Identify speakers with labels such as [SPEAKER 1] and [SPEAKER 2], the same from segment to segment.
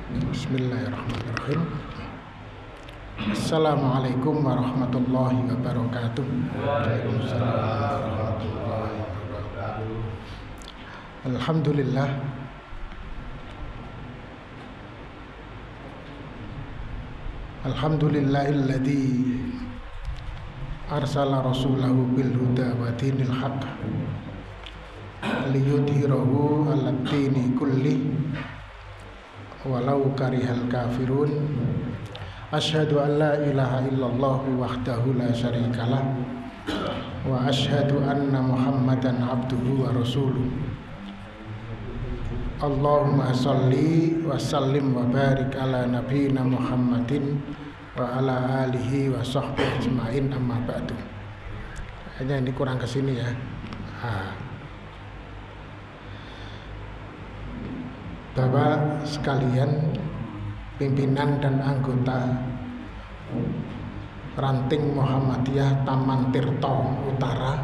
[SPEAKER 1] Bismillahirrahmanirrahim. Assalamualaikum warahmatullahi wabarakatuh. Waalaikumsalam warahmatullahi wabarakatuh. Alhamdulillah. Alhamdulillahilladzi arsala rasulahu bil huda wa dinil haqq liyudhhirahu 'alad dini kulli walau karihal kafirun. Asyhadu an la ilaha illallah wahdahu la syarikalah wa asyhadu anna Muhammadan abduhu wa rasuluh. Allahumma sholli wa sallim wa barik ala nabiyyina Muhammadin wa ala alihi wa sahbihi ajmain, amma ba'du. Hanya ini kurang kesini ya. Bapak sekalian, pimpinan dan anggota Ranting Muhammadiyah Taman Tirto Utara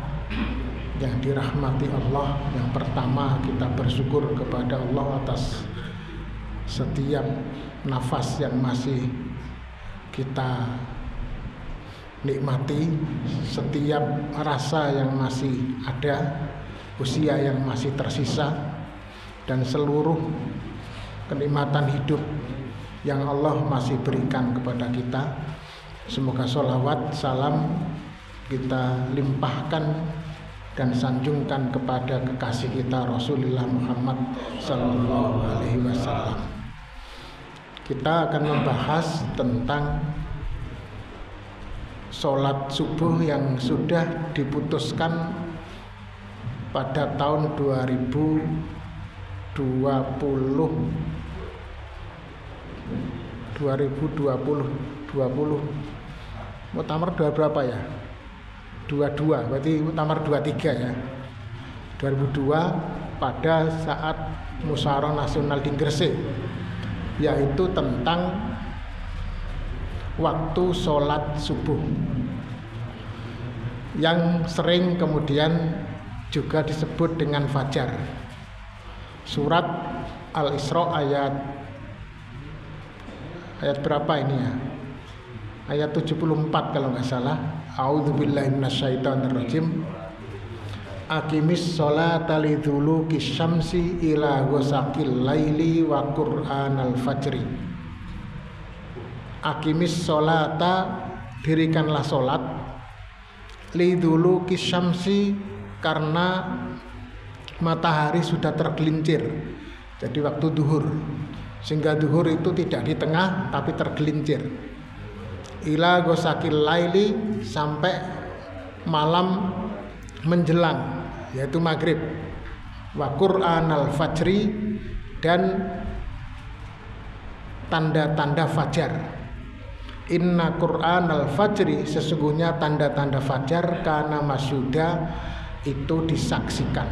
[SPEAKER 1] yang dirahmati Allah, yang pertama kita bersyukur kepada Allah atas setiap nafas yang masih kita nikmati, setiap rasa yang masih ada, usia yang masih tersisa, dan seluruh kenikmatan hidup yang Allah masih berikan kepada kita. Semoga sholawat salam kita limpahkan dan sanjungkan kepada kekasih kita Rasulullah Muhammad sallallahu alaihi wasallam. Kita akan membahas tentang sholat subuh yang sudah diputuskan pada tahun 2020 Muktamar berapa ya? 22, berarti Muktamar 23 ya. 2002 pada saat Musyawarah Nasional di Gresik, yaitu tentang waktu sholat subuh yang sering kemudian juga disebut dengan fajar. Surat Al-Isra ayat berapa ini ya? Ayat 74 kalau nggak salah. A'udzubillahi minasyaitonirrajim. Aqimis sholata lidzuluki syamsi ila ghasaqil laili wa qur'anal fajri. Aqimis sholata, dirikanlah sholat, lidzuluki syamsi, karena matahari sudah tergelincir. Jadi waktu duhur, sehingga duhur itu tidak di tengah tapi tergelincir. Ila ghasaqil laili, sampai malam menjelang, yaitu maghrib. Wa qur'anal fajri, dan tanda-tanda fajar. Inna qur'anal fajri, sesungguhnya tanda-tanda fajar, kana masyuda, itu disaksikan.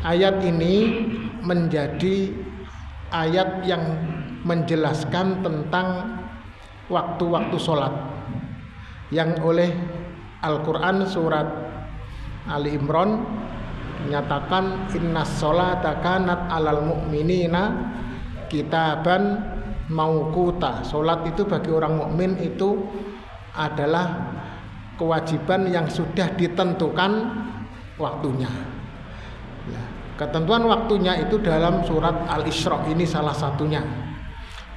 [SPEAKER 1] Ayat ini menjadi ayat yang menjelaskan tentang waktu-waktu sholat yang oleh Al-Quran surat Ali Imran menyatakan innas sholata kanat alal mu'minina kitaban mauquta. Sholat itu bagi orang mukmin itu adalah kewajiban yang sudah ditentukan waktunya. Ketentuan waktunya itu dalam surat Al-Isra, ini salah satunya.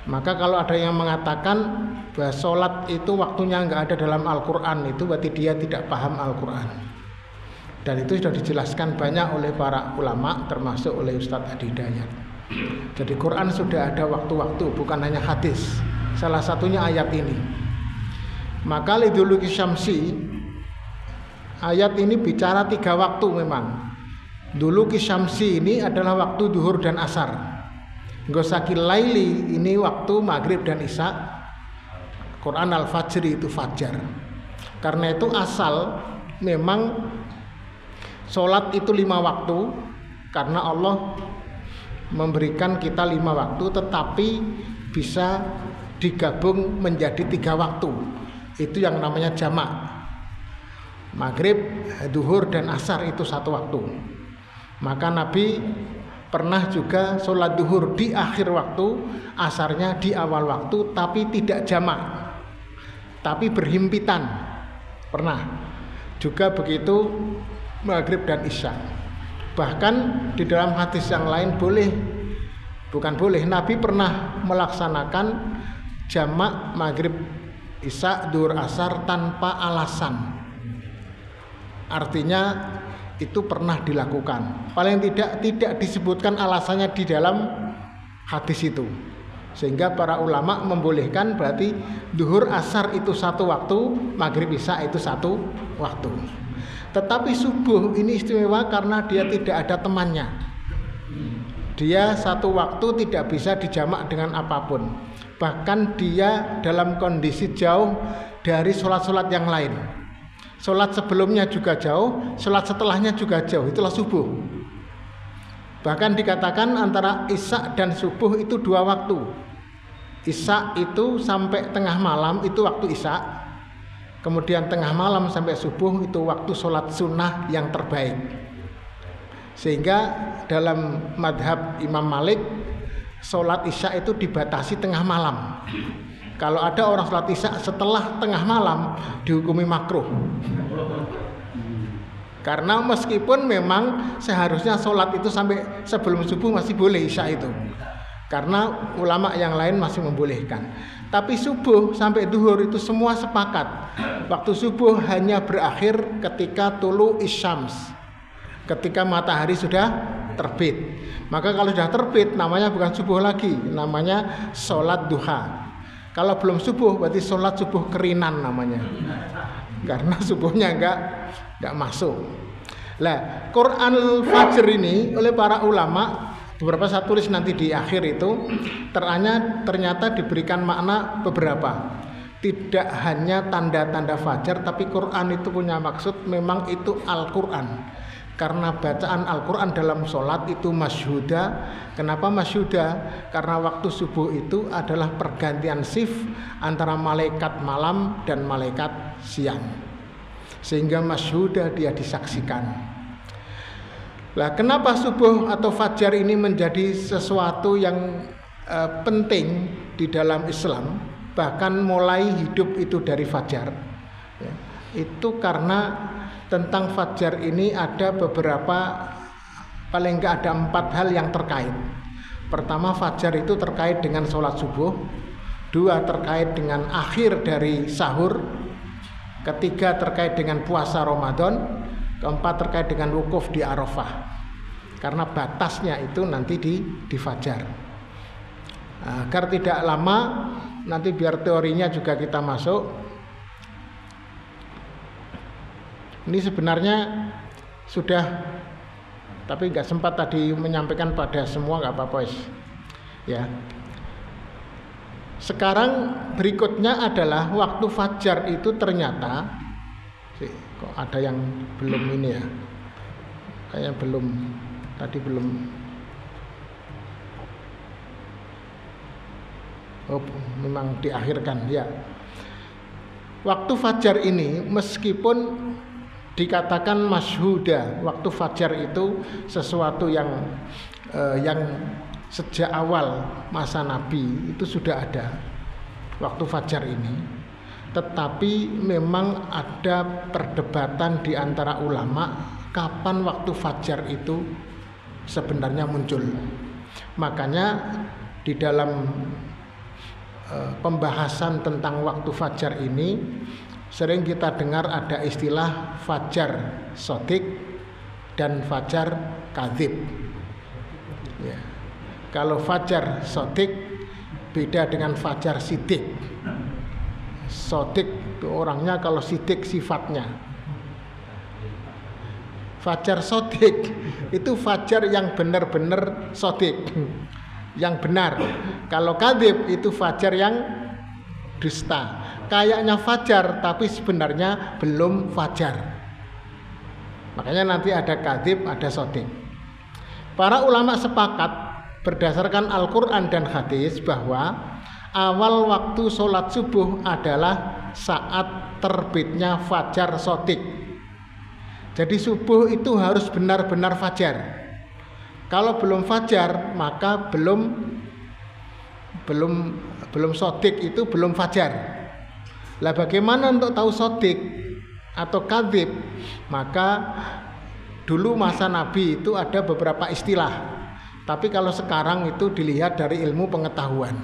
[SPEAKER 1] Maka kalau ada yang mengatakan bahwa sholat itu waktunya nggak ada dalam Al-Quran, itu berarti dia tidak paham Al-Quran. Dan itu sudah dijelaskan banyak oleh para ulama, termasuk oleh Ustadz Adi Dayat. Jadi Quran sudah ada waktu-waktu, bukan hanya hadis. Salah satunya ayat ini. Maka lidzuluki syamsi, ayat ini bicara 3 waktu memang. Duluki syamsi ini adalah waktu duhur dan asar. Ghasaqil laili ini waktu maghrib dan isya. Quran al-fajri itu fajar. Karena itu asal memang sholat itu 5 waktu, karena Allah memberikan kita 5 waktu, tetapi bisa digabung menjadi 3 waktu. Itu yang namanya jamak. Maghrib, duhur, dan asar itu 1 waktu. Maka Nabi pernah juga sholat duhur di akhir waktu, asarnya di awal waktu, tapi tidak jamak, tapi berhimpitan. Pernah juga begitu maghrib dan isya. Bahkan di dalam hadis yang lain Nabi pernah melaksanakan jamak maghrib isya duhur asar tanpa alasan. Artinya itu pernah dilakukan. Paling tidak disebutkan alasannya di dalam hadis itu. Sehingga para ulama membolehkan, berarti duhur asar itu 1 waktu, maghrib isya itu 1 waktu. Tetapi subuh ini istimewa karena dia tidak ada temannya. Dia 1 waktu tidak bisa dijamak dengan apapun. Bahkan dia dalam kondisi jauh dari sholat-sholat yang lain. Sholat sebelumnya juga jauh, sholat setelahnya juga jauh, itulah subuh. Bahkan dikatakan antara isya dan subuh itu 2 waktu. Isya itu sampai tengah malam itu waktu isya. Kemudian tengah malam sampai subuh itu waktu sholat sunnah yang terbaik. Sehingga dalam madhab Imam Malik, sholat isya itu dibatasi tengah malam. Kalau ada orang sholat isya setelah tengah malam dihukumi makruh. Karena meskipun memang seharusnya sholat itu sampai sebelum subuh masih boleh isya itu. Karena ulama yang lain masih membolehkan. Tapi subuh sampai duhur itu semua sepakat. Waktu subuh hanya berakhir ketika tulu isyams. Ketika matahari sudah terbit. Maka kalau sudah terbit namanya bukan subuh lagi, namanya sholat duha. Kalau belum subuh berarti sholat subuh kerinan namanya, karena subuhnya enggak masuk. Lah, Quran al-Fajr ini oleh para ulama, beberapa saya tulis nanti di akhir itu, ternyata diberikan makna beberapa. Tidak hanya tanda-tanda fajar, tapi Quran itu punya maksud, memang itu Al-Quran. Karena bacaan Al-Quran dalam sholat itu masyhuda. Kenapa masyhuda? Karena waktu subuh itu adalah pergantian shift antara malaikat malam dan malaikat siang. Sehingga masyhuda, dia disaksikan. Lah, kenapa subuh atau fajar ini menjadi sesuatu yang penting di dalam Islam? Bahkan mulai hidup itu dari fajar. Ya, itu karena tentang fajar ini ada beberapa, paling enggak ada 4 hal yang terkait. Pertama, fajar itu terkait dengan sholat subuh. 2, terkait dengan akhir dari sahur. 3, terkait dengan puasa Ramadan. 4, terkait dengan wukuf di Arafah. Karena batasnya itu nanti di fajar. Agar tidak lama, nanti biar teorinya juga kita masuk. Ini sebenarnya sudah, tapi nggak sempat tadi menyampaikan pada semua, nggak apa-apa ya. Sekarang berikutnya adalah waktu fajar itu ternyata, kok ada yang belum ini ya, kayaknya belum, tadi belum. Oh, memang diakhirkan ya. Waktu fajar ini meskipun dikatakan masyhuda, waktu fajar itu sesuatu yang sejak awal masa Nabi itu sudah ada waktu fajar ini. Tetapi memang ada perdebatan di antara ulama kapan waktu fajar itu sebenarnya muncul. Makanya di dalam pembahasan tentang waktu fajar ini sering kita dengar ada istilah fajar sodik dan fajar kadzib. Ya. Kalau fajar sodik beda dengan fajar sidik. Sodik itu orangnya, kalau sidik sifatnya. Fajar sodik itu fajar yang benar-benar sodik, yang benar. Kalau kadzib itu fajar yang dusta. kayaknya fajar tapi sebenarnya belum fajar. Makanya nanti ada kadzib, ada shadiq. Para ulama sepakat berdasarkan Al-Quran dan hadis bahwa awal waktu sholat subuh adalah saat terbitnya fajar shadiq. Jadi subuh itu harus benar-benar fajar. Kalau belum fajar maka belum shadiq, itu belum fajar. Lah bagaimana untuk tahu shadiq atau kadzib? Maka dulu masa Nabi itu ada beberapa istilah. Tapi kalau sekarang itu dilihat dari ilmu pengetahuan.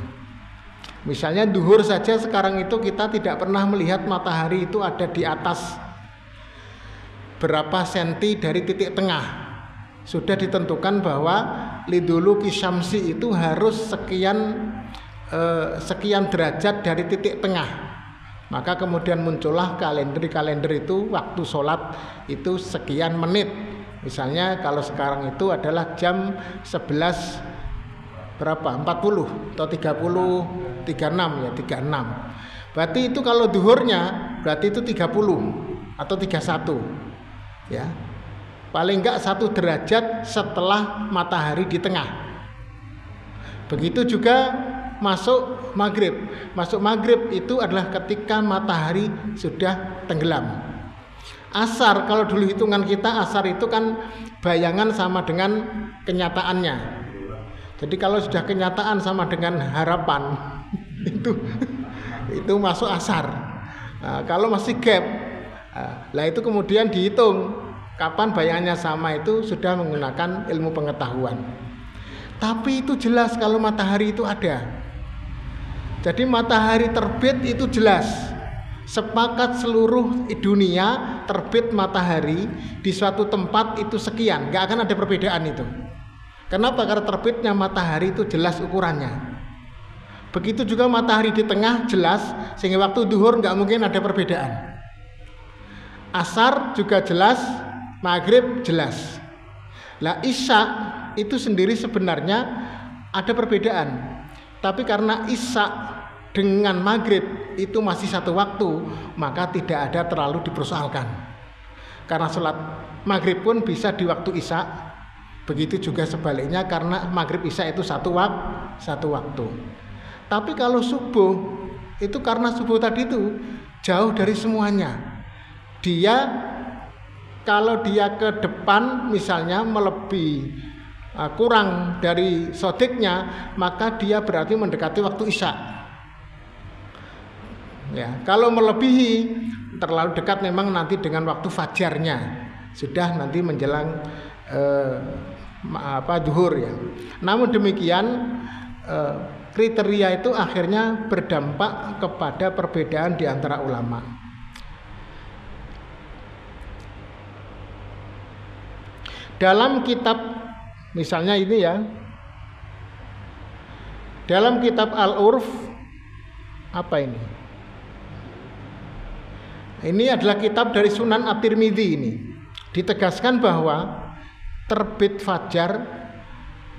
[SPEAKER 1] Misalnya duhur saja sekarang itu kita tidak pernah melihat matahari itu ada di atas berapa senti dari titik tengah. Sudah ditentukan bahwa liduluki syamsi itu harus sekian derajat dari titik tengah. Maka kemudian muncullah kalender itu waktu sholat itu sekian menit. Misalnya kalau sekarang itu adalah jam 11 berapa? 40 atau 30, 36 ya, 36. Berarti itu kalau duhurnya berarti itu 30 atau 31 ya. Paling enggak 1 derajat setelah matahari di tengah. Begitu juga masuk maghrib. Masuk maghrib itu adalah ketika matahari sudah tenggelam. Asar, kalau dulu hitungan kita asar itu kan bayangan sama dengan kenyataannya. Jadi kalau sudah kenyataan sama dengan harapan itu masuk asar. Nah, kalau masih gap, lah itu kemudian dihitung kapan bayangannya sama, itu sudah menggunakan ilmu pengetahuan. Tapi itu jelas kalau matahari itu ada. Jadi matahari terbit itu jelas. Sepakat seluruh dunia terbit matahari di suatu tempat itu sekian, nggak akan ada perbedaan itu. Kenapa? Karena terbitnya matahari itu jelas ukurannya. Begitu juga matahari di tengah jelas, sehingga waktu duhur nggak mungkin ada perbedaan. Asar juga jelas, maghrib jelas. Lah isya itu sendiri sebenarnya ada perbedaan. Tapi karena isya dengan maghrib itu masih satu waktu, maka tidak ada terlalu dipersoalkan. Karena sholat maghrib pun bisa di waktu isya. Begitu juga sebaliknya, karena maghrib isya itu satu waktu. Tapi kalau subuh itu karena subuh tadi itu jauh dari semuanya. Kalau dia ke depan misalnya melebihi kurang dari shadiqnya, maka dia berarti mendekati waktu isya. Ya, kalau melebihi terlalu dekat memang nanti dengan waktu fajarnya, sudah nanti menjelang duhur ya. Namun demikian kriteria itu akhirnya berdampak kepada perbedaan di antara ulama. Dalam kitab misalnya ini ya, dalam kitab Al-Urf apa ini? Ini adalah kitab dari Sunan At-Tirmidzi. Ini ditegaskan bahwa terbit fajar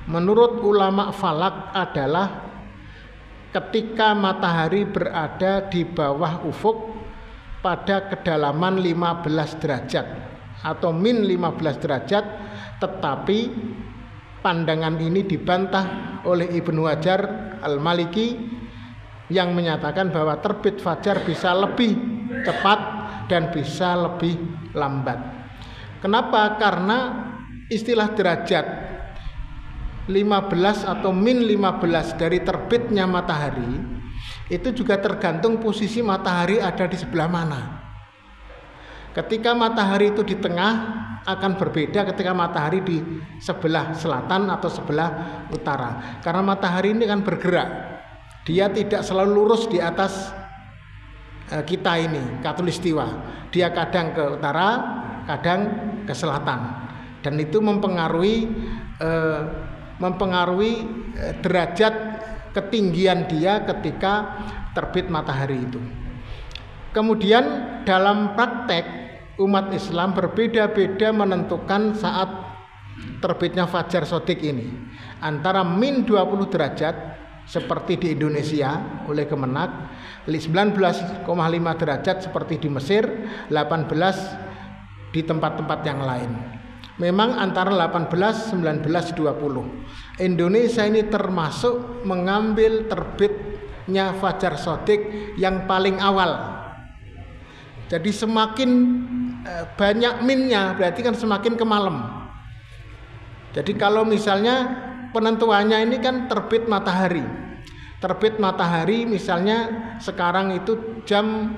[SPEAKER 1] menurut ulama falak adalah ketika matahari berada di bawah ufuk pada kedalaman 15 derajat atau min 15 derajat, tetapi pandangan ini dibantah oleh Ibnu Hajar Al-Maliki yang menyatakan bahwa terbit fajar bisa lebih cepat dan bisa lebih lambat. Kenapa? Karena istilah derajat 15 atau min 15 dari terbitnya matahari itu juga tergantung posisi matahari ada di sebelah mana. Ketika matahari itu di tengah akan berbeda ketika matahari di sebelah selatan atau sebelah utara. Karena matahari ini kan bergerak, dia tidak selalu lurus di atas kita ini khatulistiwa. Dia kadang ke utara, kadang ke selatan, dan itu mempengaruhi derajat ketinggian dia ketika terbit matahari itu. Kemudian dalam praktek umat Islam berbeda-beda menentukan saat terbitnya fajar shadiq ini, antara min 20 derajat seperti di Indonesia oleh Kemenak, 19,5 derajat seperti di Mesir, 18 di tempat-tempat yang lain. Memang antara 18, 19, 20. Indonesia ini termasuk mengambil terbitnya fajar shadiq yang paling awal. Jadi semakin banyak minnya berarti kan semakin ke malam. Jadi kalau misalnya penentuannya ini kan terbit matahari. Terbit matahari misalnya sekarang itu jam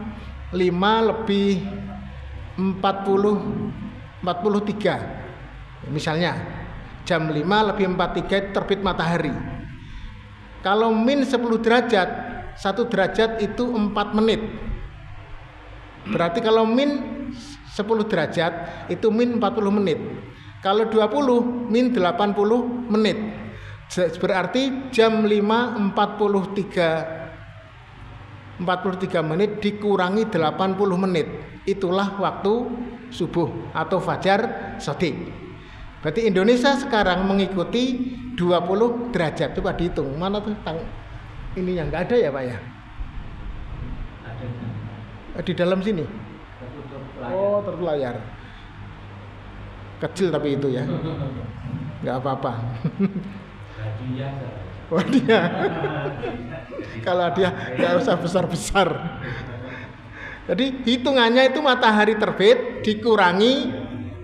[SPEAKER 1] 5 lebih 43. Misalnya jam 5 lebih 43 terbit matahari. Kalau min 10 derajat, 1 derajat itu 4 menit. Berarti kalau min 10 derajat itu min 40 menit. Kalau 20 min 80 menit. Berarti jam 5.43 menit dikurangi 80 menit. Itulah waktu subuh atau fajar shadiq. Berarti Indonesia sekarang mengikuti 20 derajat. Coba dihitung. Mana tuh ini yang enggak ada ya, Pak ya? Di dalam sini. Oh, terlayar. Kecil tapi itu ya. Enggak apa-apa. Oh, dia. Kalau dia enggak usah besar-besar. Jadi hitungannya itu matahari terbit dikurangi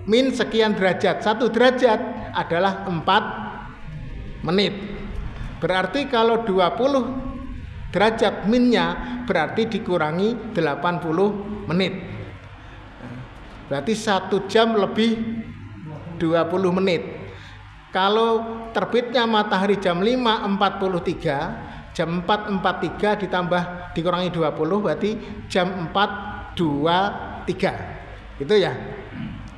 [SPEAKER 1] min sekian derajat. 1 derajat adalah 4 menit. Berarti kalau 20 derajat minnya berarti dikurangi 80 menit. Berarti 1 jam lebih 20 menit. Kalau terbitnya matahari jam 5.43, jam 4.43 ditambah dikurangi 20 berarti jam 4.23. Itu ya.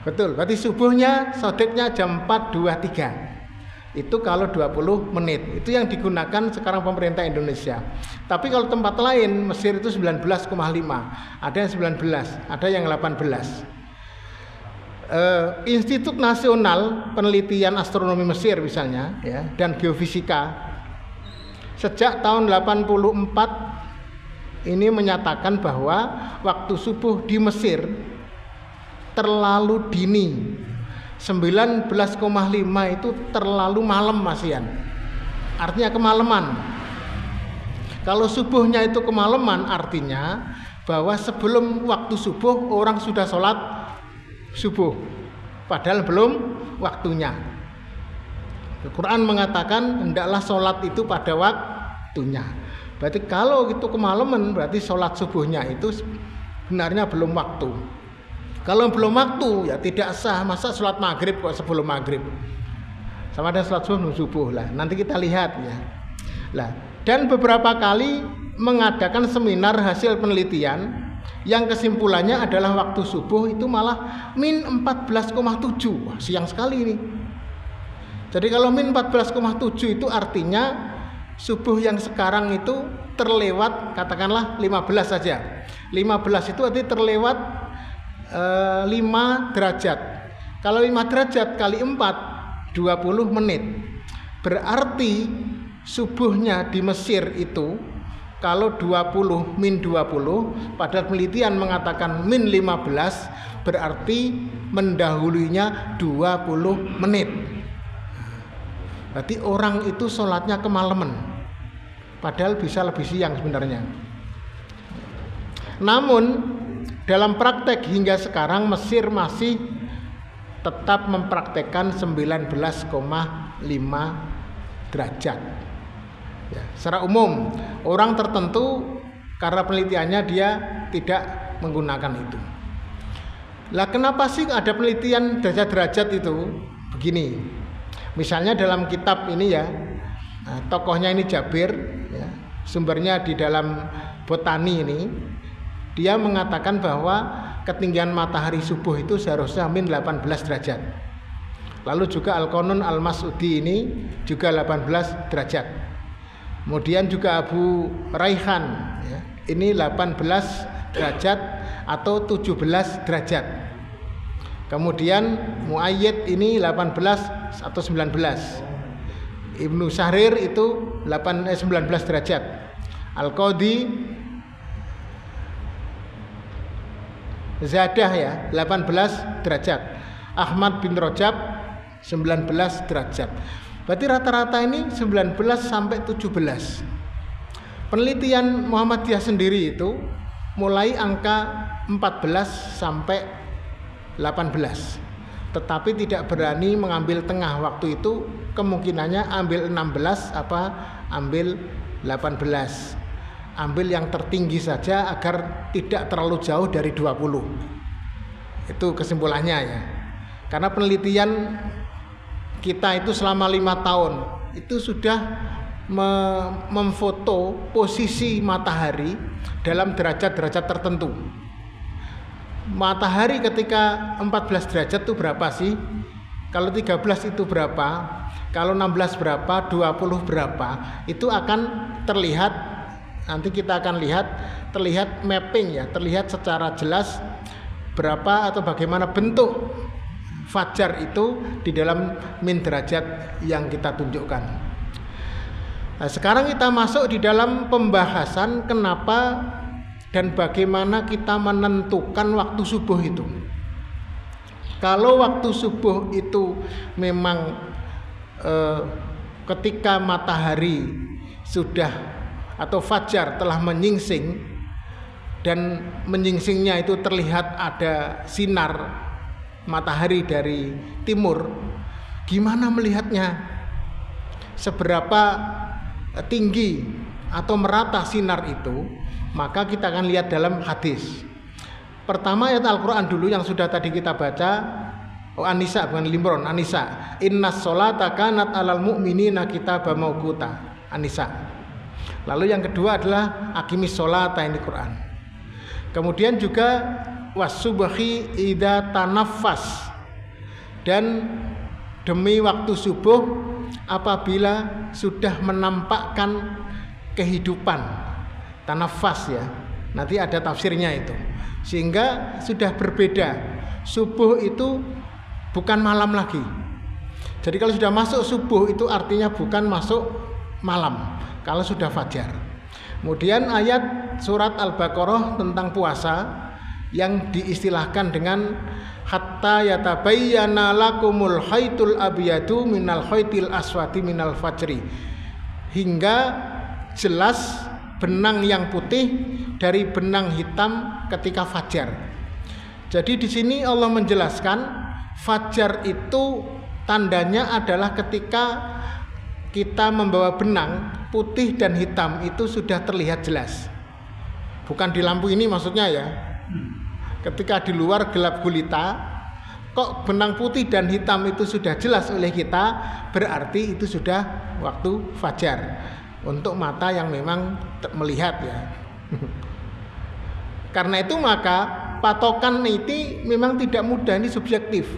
[SPEAKER 1] Betul. Berarti subuhnya shadiqnya jam 4.23. Itu kalau 20 menit. Itu yang digunakan sekarang pemerintah Indonesia. Tapi kalau tempat lain, Mesir itu 19,5. Ada yang 19, ada yang 18. Institut Nasional Penelitian Astronomi Mesir misalnya ya, dan Geofisika sejak tahun 84 ini menyatakan bahwa waktu subuh di Mesir terlalu dini. 19,5 itu terlalu malam, Masian. Artinya kemalaman. Kalau subuhnya itu kemalaman artinya bahwa sebelum waktu subuh orang sudah sholat subuh, padahal belum waktunya. Al-Quran mengatakan hendaklah sholat itu pada waktunya. Berarti kalau itu kemalaman berarti sholat subuhnya itu sebenarnya belum waktu. Kalau belum waktu ya tidak sah. Masa sholat maghrib kok sebelum maghrib? Sama ada sholat subuh lah. Nanti kita lihat ya. Lah, dan beberapa kali mengadakan seminar hasil penelitian yang kesimpulannya adalah waktu subuh itu malah min 14,7. Siang sekali ini. Jadi kalau min 14,7 itu artinya subuh yang sekarang itu terlewat katakanlah 15 saja. 15 itu artinya terlewat 5 derajat. Kalau 5 derajat kali 4 20 menit. Berarti subuhnya di Mesir itu kalau 20 min 20, padahal penelitian mengatakan min 15, berarti mendahulunya 20 menit. Berarti orang itu sholatnya kemalaman, padahal bisa lebih siang sebenarnya. Namun dalam praktek hingga sekarang Mesir masih tetap mempraktekkan 19,5 derajat. Ya, secara umum orang tertentu karena penelitiannya dia tidak menggunakan itu. Lah kenapa sih ada penelitian derajat-derajat itu? Begini, misalnya dalam kitab ini ya, tokohnya ini Jabir, ya, sumbernya di dalam Botani ini. Dia mengatakan bahwa ketinggian matahari subuh itu seharusnya min 18 derajat. Lalu juga Al-Qanun Al-Mas'udi ini juga 18 derajat. Kemudian juga Abu Raihan ya, ini 18 derajat atau 17 derajat. Kemudian Muayyid ini 18 atau 19. Ibnu Syahrir itu 19 derajat. Al-Qadhi Zadah ya 18 derajat. Ahmad bin Rajab 19 derajat. Berarti rata-rata ini 19 sampai 17. Penelitian Muhammadiyah sendiri itu mulai angka 14 sampai 18. Tetapi tidak berani mengambil tengah waktu itu, kemungkinannya ambil 16 apa ambil 18. Ambil yang tertinggi saja agar tidak terlalu jauh dari 20. Itu kesimpulannya ya. Karena penelitian kita itu selama 5 tahun itu sudah memfoto posisi matahari dalam derajat-derajat tertentu. Matahari ketika 14 derajat itu berapa sih? Kalau 13 itu berapa? Kalau 16 berapa? 20 berapa? Itu akan terlihat, nanti kita akan lihat, terlihat mapping ya, terlihat secara jelas berapa atau bagaimana bentuk fajar itu di dalam min derajat yang kita tunjukkan. Nah, sekarang kita masuk di dalam pembahasan kenapa dan bagaimana kita menentukan waktu subuh itu. Kalau waktu subuh itu memang ketika matahari sudah atau fajar telah menyingsing, dan menyingsingnya itu terlihat ada sinar matahari dari timur, gimana melihatnya? Seberapa tinggi atau merata sinar itu? Maka kita akan lihat dalam hadis. Pertama ayat Al-Quran dulu yang sudah tadi kita baca. An-Nisa bukan Imran, An-Nisa. Innas sholata kanat alal mu'minina kitaban mawquta. An-Nisa. Lalu yang kedua adalah aqimis sholata, ini Quran. Kemudian juga was-subhi idza tanaffas. Dan demi waktu subuh apabila sudah menampakkan kehidupan. Tanafas ya, nanti ada tafsirnya itu, sehingga sudah berbeda. Subuh itu bukan malam lagi. Jadi kalau sudah masuk subuh itu artinya bukan masuk malam, kalau sudah fajar. Kemudian ayat surat Al-Baqarah tentang puasa yang diistilahkan dengan hatta yatabayyana lakumul khaitul abyadu minal khaitil aswadi minal fajri, hingga jelas benang yang putih dari benang hitam ketika fajar. Jadi di sini Allah menjelaskan fajar itu tandanya adalah ketika kita membawa benang putih dan hitam itu sudah terlihat jelas. Bukan di lampu ini maksudnya ya. Ketika di luar gelap gulita, kok benang putih dan hitam itu sudah jelas oleh kita, berarti itu sudah waktu fajar. Untuk mata yang memang melihat ya. Karena itu maka patokan ini memang tidak mudah, ini subjektif.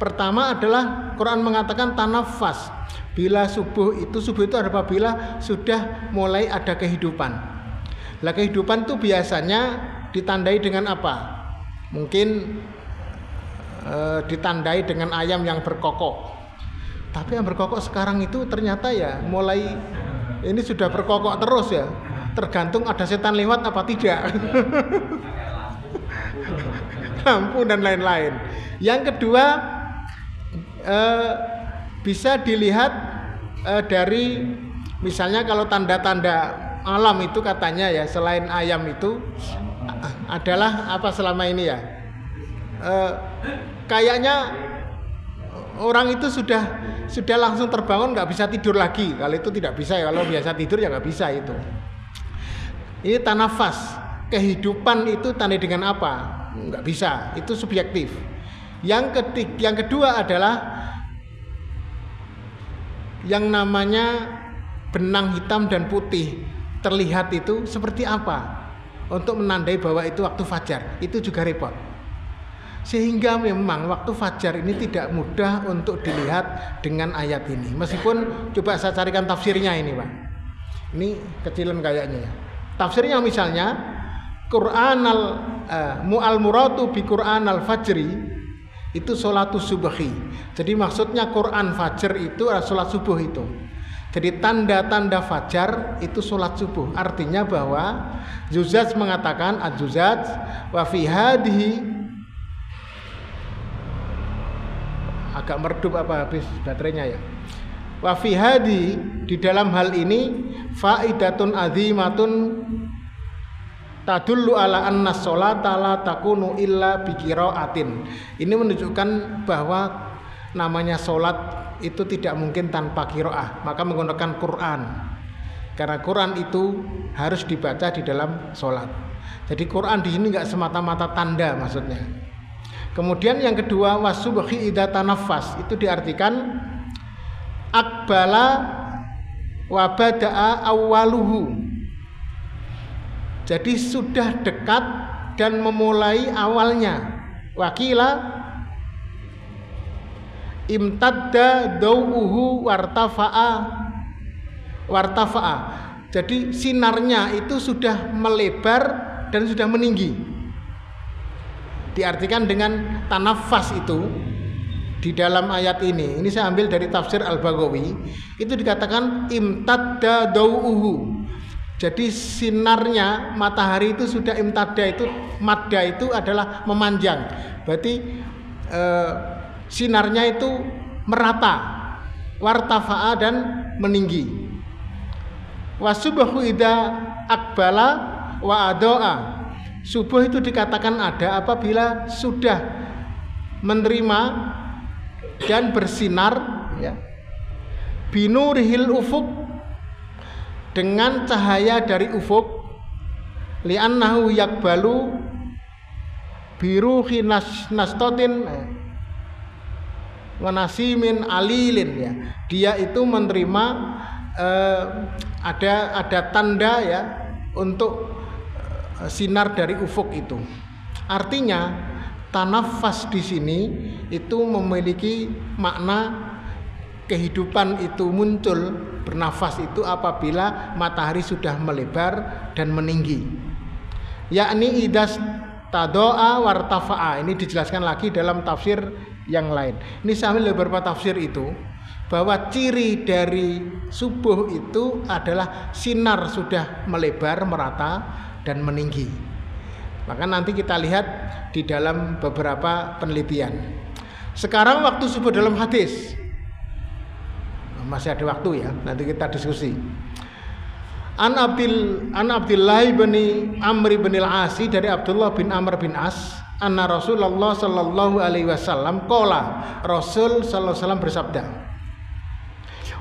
[SPEAKER 1] Pertama adalah Quran mengatakan tanafas. Bila subuh itu adalah apabila sudah mulai ada kehidupan. Lah kehidupan itu biasanya ditandai dengan apa? Mungkin ditandai dengan ayam yang berkokok. Tapi yang berkokok sekarang itu ternyata ya mulai ini sudah berkokok terus ya. Tergantung ada setan lewat apa tidak. Lampu dan lain-lain. Yang kedua bisa dilihat dari misalnya kalau tanda-tanda alam itu katanya ya, selain ayam itu adalah apa selama ini ya, kayaknya orang itu sudah langsung terbangun, nggak bisa tidur lagi. Kalau itu tidak bisa ya, kalau biasa tidur ya nggak bisa itu. Ini tanafas, kehidupan itu tanda dengan apa? Nggak bisa, itu subjektif. Yang kedua adalah yang namanya benang hitam dan putih terlihat itu seperti apa untuk menandai bahwa itu waktu fajar. Itu juga repot. Sehingga memang waktu fajar ini tidak mudah untuk dilihat dengan ayat ini. Meskipun coba saya carikan tafsirnya ini Pak. Ini kecilan kayaknya ya. Tafsirnya misalnya Quran al-muratu bi Quran al-fajri itu sholatus subhi. Jadi maksudnya Quran fajar itu adalah sholat subuh itu. Jadi tanda-tanda fajar itu sholat subuh. Artinya bahwa Zujaj mengatakan Az-Zujaj wa fi hadhihi, agak meredup apa habis baterainya ya. Wa fi hadhi, di dalam hal ini faidatun azimatun tadullu ala anna sholata la takunu illa bi qiraatin. Ini menunjukkan bahwa namanya sholat itu tidak mungkin tanpa qiraah, maka menggunakan Quran. Karena Quran itu harus dibaca di dalam sholat. Jadi Quran di sini enggak semata-mata tanda maksudnya. Kemudian yang kedua, wasubhi idza tanaffas, itu diartikan akbala wa bada'a awwaluhu. Jadi sudah dekat dan memulai awalnya. Wakila imtadda dawuhu wartafa'a. Jadi sinarnya itu sudah melebar dan sudah meninggi. Diartikan dengan tanafas itu di dalam ayat ini saya ambil dari tafsir Al-Baghawi, itu dikatakan imtadda dawuhu. Jadi sinarnya matahari itu sudah imtadda, itu madda itu adalah memanjang. Berarti sinarnya itu merata, wartafa'a dan meninggi. Wasubhu idza akbala wa adoa. Subuh itu dikatakan ada apabila sudah menerima dan bersinar ya, binurihil ufuk, dengan cahaya dari ufuk, li'annahu yakbalu biruhi nastotin wa nasimin alilin ya. Dia itu menerima ada tanda ya untuk sinar dari ufuk itu. Artinya tanafas di sini itu memiliki makna kehidupan itu muncul, bernafas itu apabila matahari sudah melebar dan meninggi. Yakni idas tadoa wartafa'a. Ini dijelaskan lagi dalam tafsir yang lain. Ini sambil beberapa tafsir itu, bahwa ciri dari subuh itu adalah sinar sudah melebar, merata dan meninggi. Maka nanti kita lihat di dalam beberapa penelitian. Sekarang waktu subuh dalam hadis, masih ada waktu ya, nanti kita diskusi. An Abdillah bin Amr bin al-Asi, dari Abdullah bin Amr bin As, anna Rasulullah sallallahu alaihi wasallam qala, Rasul sallallahu alaihi wasallam bersabda,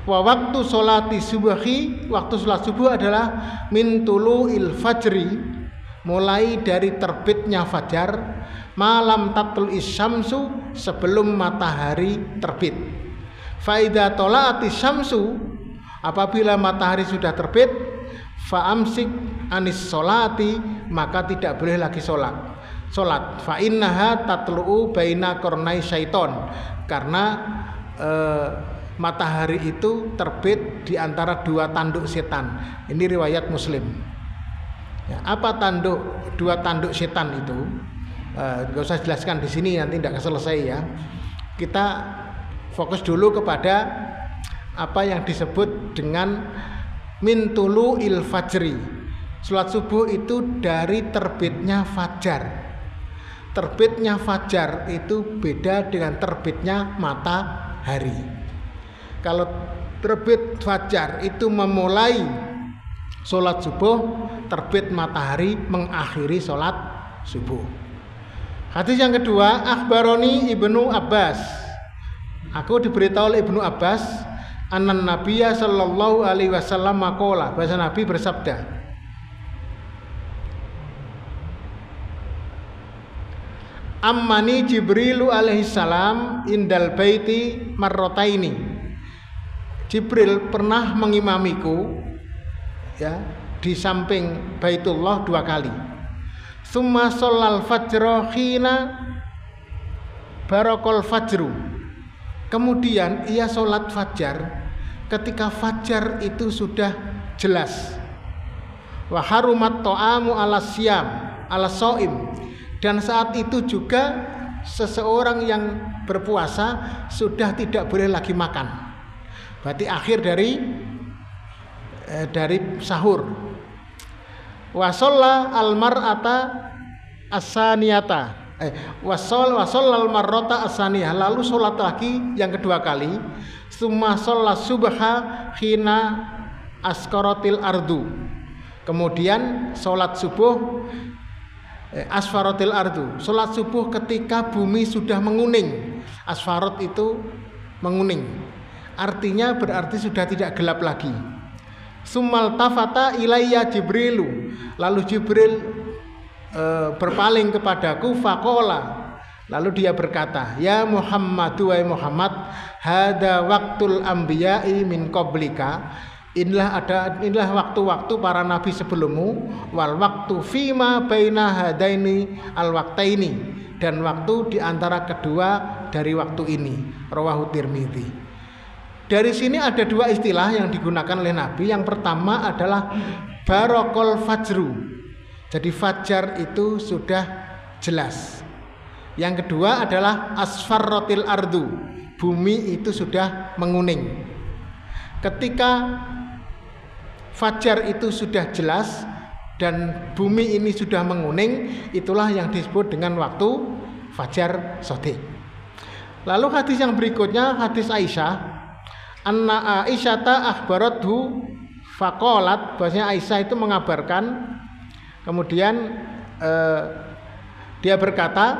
[SPEAKER 1] wa waktu sholati subuhi, waktu sholat subuh adalah min tulu'il fajri, mulai dari terbitnya fajar, malam tatul isyamsu, sebelum matahari terbit. Faida tola'ati syamsu, apabila matahari sudah terbit, fa'amsik anis sholati, maka tidak boleh lagi sholat. Fa innaha tatlu'u baina kornai syaiton, karena matahari itu terbit di antara dua tanduk setan. Ini riwayat Muslim. Ya, apa dua tanduk setan itu? Gak usah jelaskan di sini, nanti tidak selesai ya. Kita fokus dulu kepada apa yang disebut dengan min tulu'il fajri. Salat subuh itu dari terbitnya fajar. Terbitnya fajar itu beda dengan terbitnya matahari. Kalau terbit fajar itu memulai sholat subuh, terbit matahari mengakhiri sholat subuh. Hadis yang kedua, akhbaroni Ibnu Abbas, aku diberitahu oleh Ibnu Abbas, anan Nabiya sallallahu alaihi wasallam maqala, bahasa Nabi bersabda, ammani Jibrilu alaihi salam indal baiti marrotaini. Jibril pernah mengimamiku ya di samping Baitullah 2 kali. Tsumma sholal fajra khina barakal fajru. Kemudian ia sholat fajar ketika fajar itu sudah jelas. Wa harumat ta'amu ala siyam ala shaim. Dan saat itu juga seseorang yang berpuasa sudah tidak boleh lagi makan. Berarti akhir dari dari sahur. Wa shalla al-mar'ata as-saniyata. Wa shallal marrata as-saniyah, lalu salat lagi yang kedua kali. Summa shalla subha hina asqaratil ardu. Kemudian salat subuh asfaratil ardu, salat subuh ketika bumi sudah menguning. Asfarat itu menguning, artinya berarti sudah tidak gelap lagi. Summal tafata ilayya Jibrilu, lalu Jibril berpaling kepadaku. Faqala, lalu dia berkata, ya Muhammad, wahai Muhammad, hada waktul anbiya'i min qablika, inilah waktu-waktu para nabi sebelummu, wal waktu fima baina hadaini al waktaini, dan waktu di antara kedua dari waktu ini. Rawahu Tirmidzi. Dari sini ada dua istilah yang digunakan oleh Nabi. Yang pertama adalah barokol fajru, jadi fajar itu sudah jelas. Yang kedua adalah asfarrotil ardu, bumi itu sudah menguning. Ketika fajar itu sudah jelas dan bumi ini sudah menguning, itulah yang disebut dengan waktu fajar shadiq. Lalu hadis yang berikutnya, hadis Aisyah, anna Aisyata akhbarathu faqalat, bahwasanya Aisyah itu mengabarkan, kemudian dia berkata,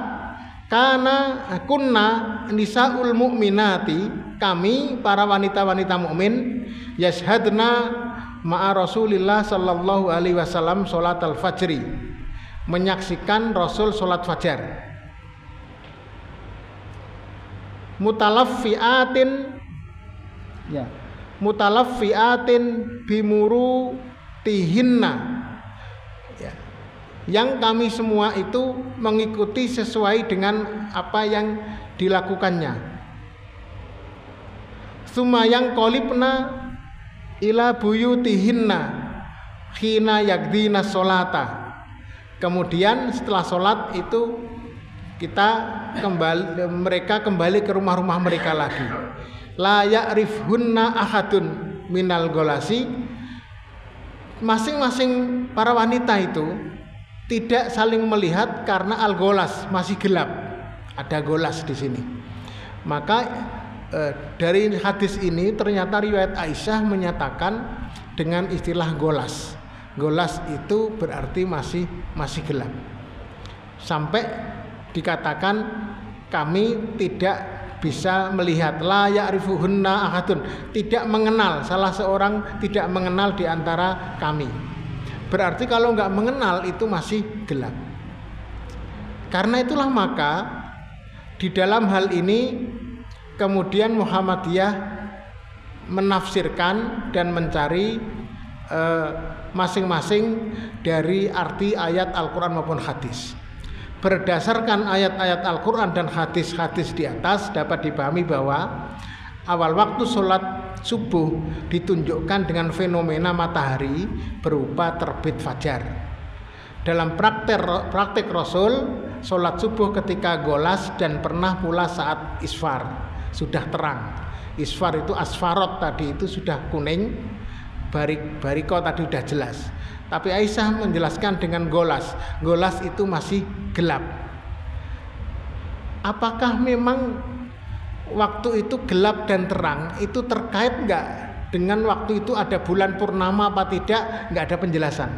[SPEAKER 1] kana kunna nisaul mu'minati, kami para wanita-wanita mukmin, yashhadna ma'a Rasulillah sallallahu alaihi wasallam salat al-fajri, menyaksikan Rasul salat fajar. Mutalaffiatin, ya, mutalaffiatin bimuru tihinna, ya, yang kami semua itu mengikuti sesuai dengan apa yang dilakukannya. Sumayang kolibna ila buyutihinna khina yagdina sholata, kemudian setelah sholat itu mereka kembali ke rumah-rumah mereka lagi. La ya'rifhunna ahadun minal golasi, masing-masing para wanita itu tidak saling melihat karena al-golas, masih gelap, ada golas di sini. Maka dari hadis ini ternyata riwayat Aisyah menyatakan dengan istilah golas. Golas itu berarti masih gelap. Sampai dikatakan kami tidak bisa melihat, la ya'rifuhunna ahadun, tidak mengenal, salah seorang tidak mengenal di antara kami. Berarti kalau nggak mengenal itu masih gelap. Karena itulah maka di dalam hal ini kemudian Muhammadiyah menafsirkan dan mencari masing-masing dari arti ayat Al-Quran maupun hadis. Berdasarkan ayat-ayat Al-Quran dan hadis-hadis di atas dapat dipahami bahwa awal waktu sholat subuh ditunjukkan dengan fenomena matahari berupa terbit fajar. Dalam praktek Rasul, sholat subuh ketika golas dan pernah pula saat isfar, sudah terang. Isfar itu asfarot tadi itu sudah kuning, bariko tadi sudah jelas. Tapi Aisyah menjelaskan dengan golas. Golas itu masih gelap. Apakah memang waktu itu gelap dan terang itu terkait nggak dengan waktu itu ada bulan purnama apa tidak? Nggak ada penjelasan.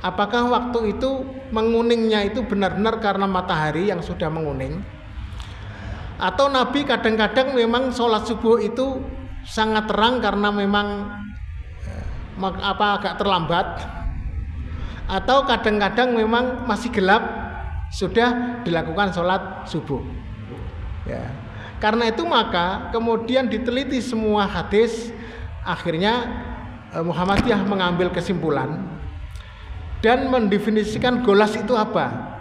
[SPEAKER 1] Apakah waktu itu menguningnya itu benar-benar karena matahari yang sudah menguning? Atau Nabi kadang-kadang memang sholat subuh itu sangat terang karena memang agak terlambat, atau kadang-kadang memang masih gelap sudah dilakukan sholat subuh, ya. Karena itu maka kemudian diteliti semua hadis, akhirnya Muhammadiyah mengambil kesimpulan dan mendefinisikan golas itu apa.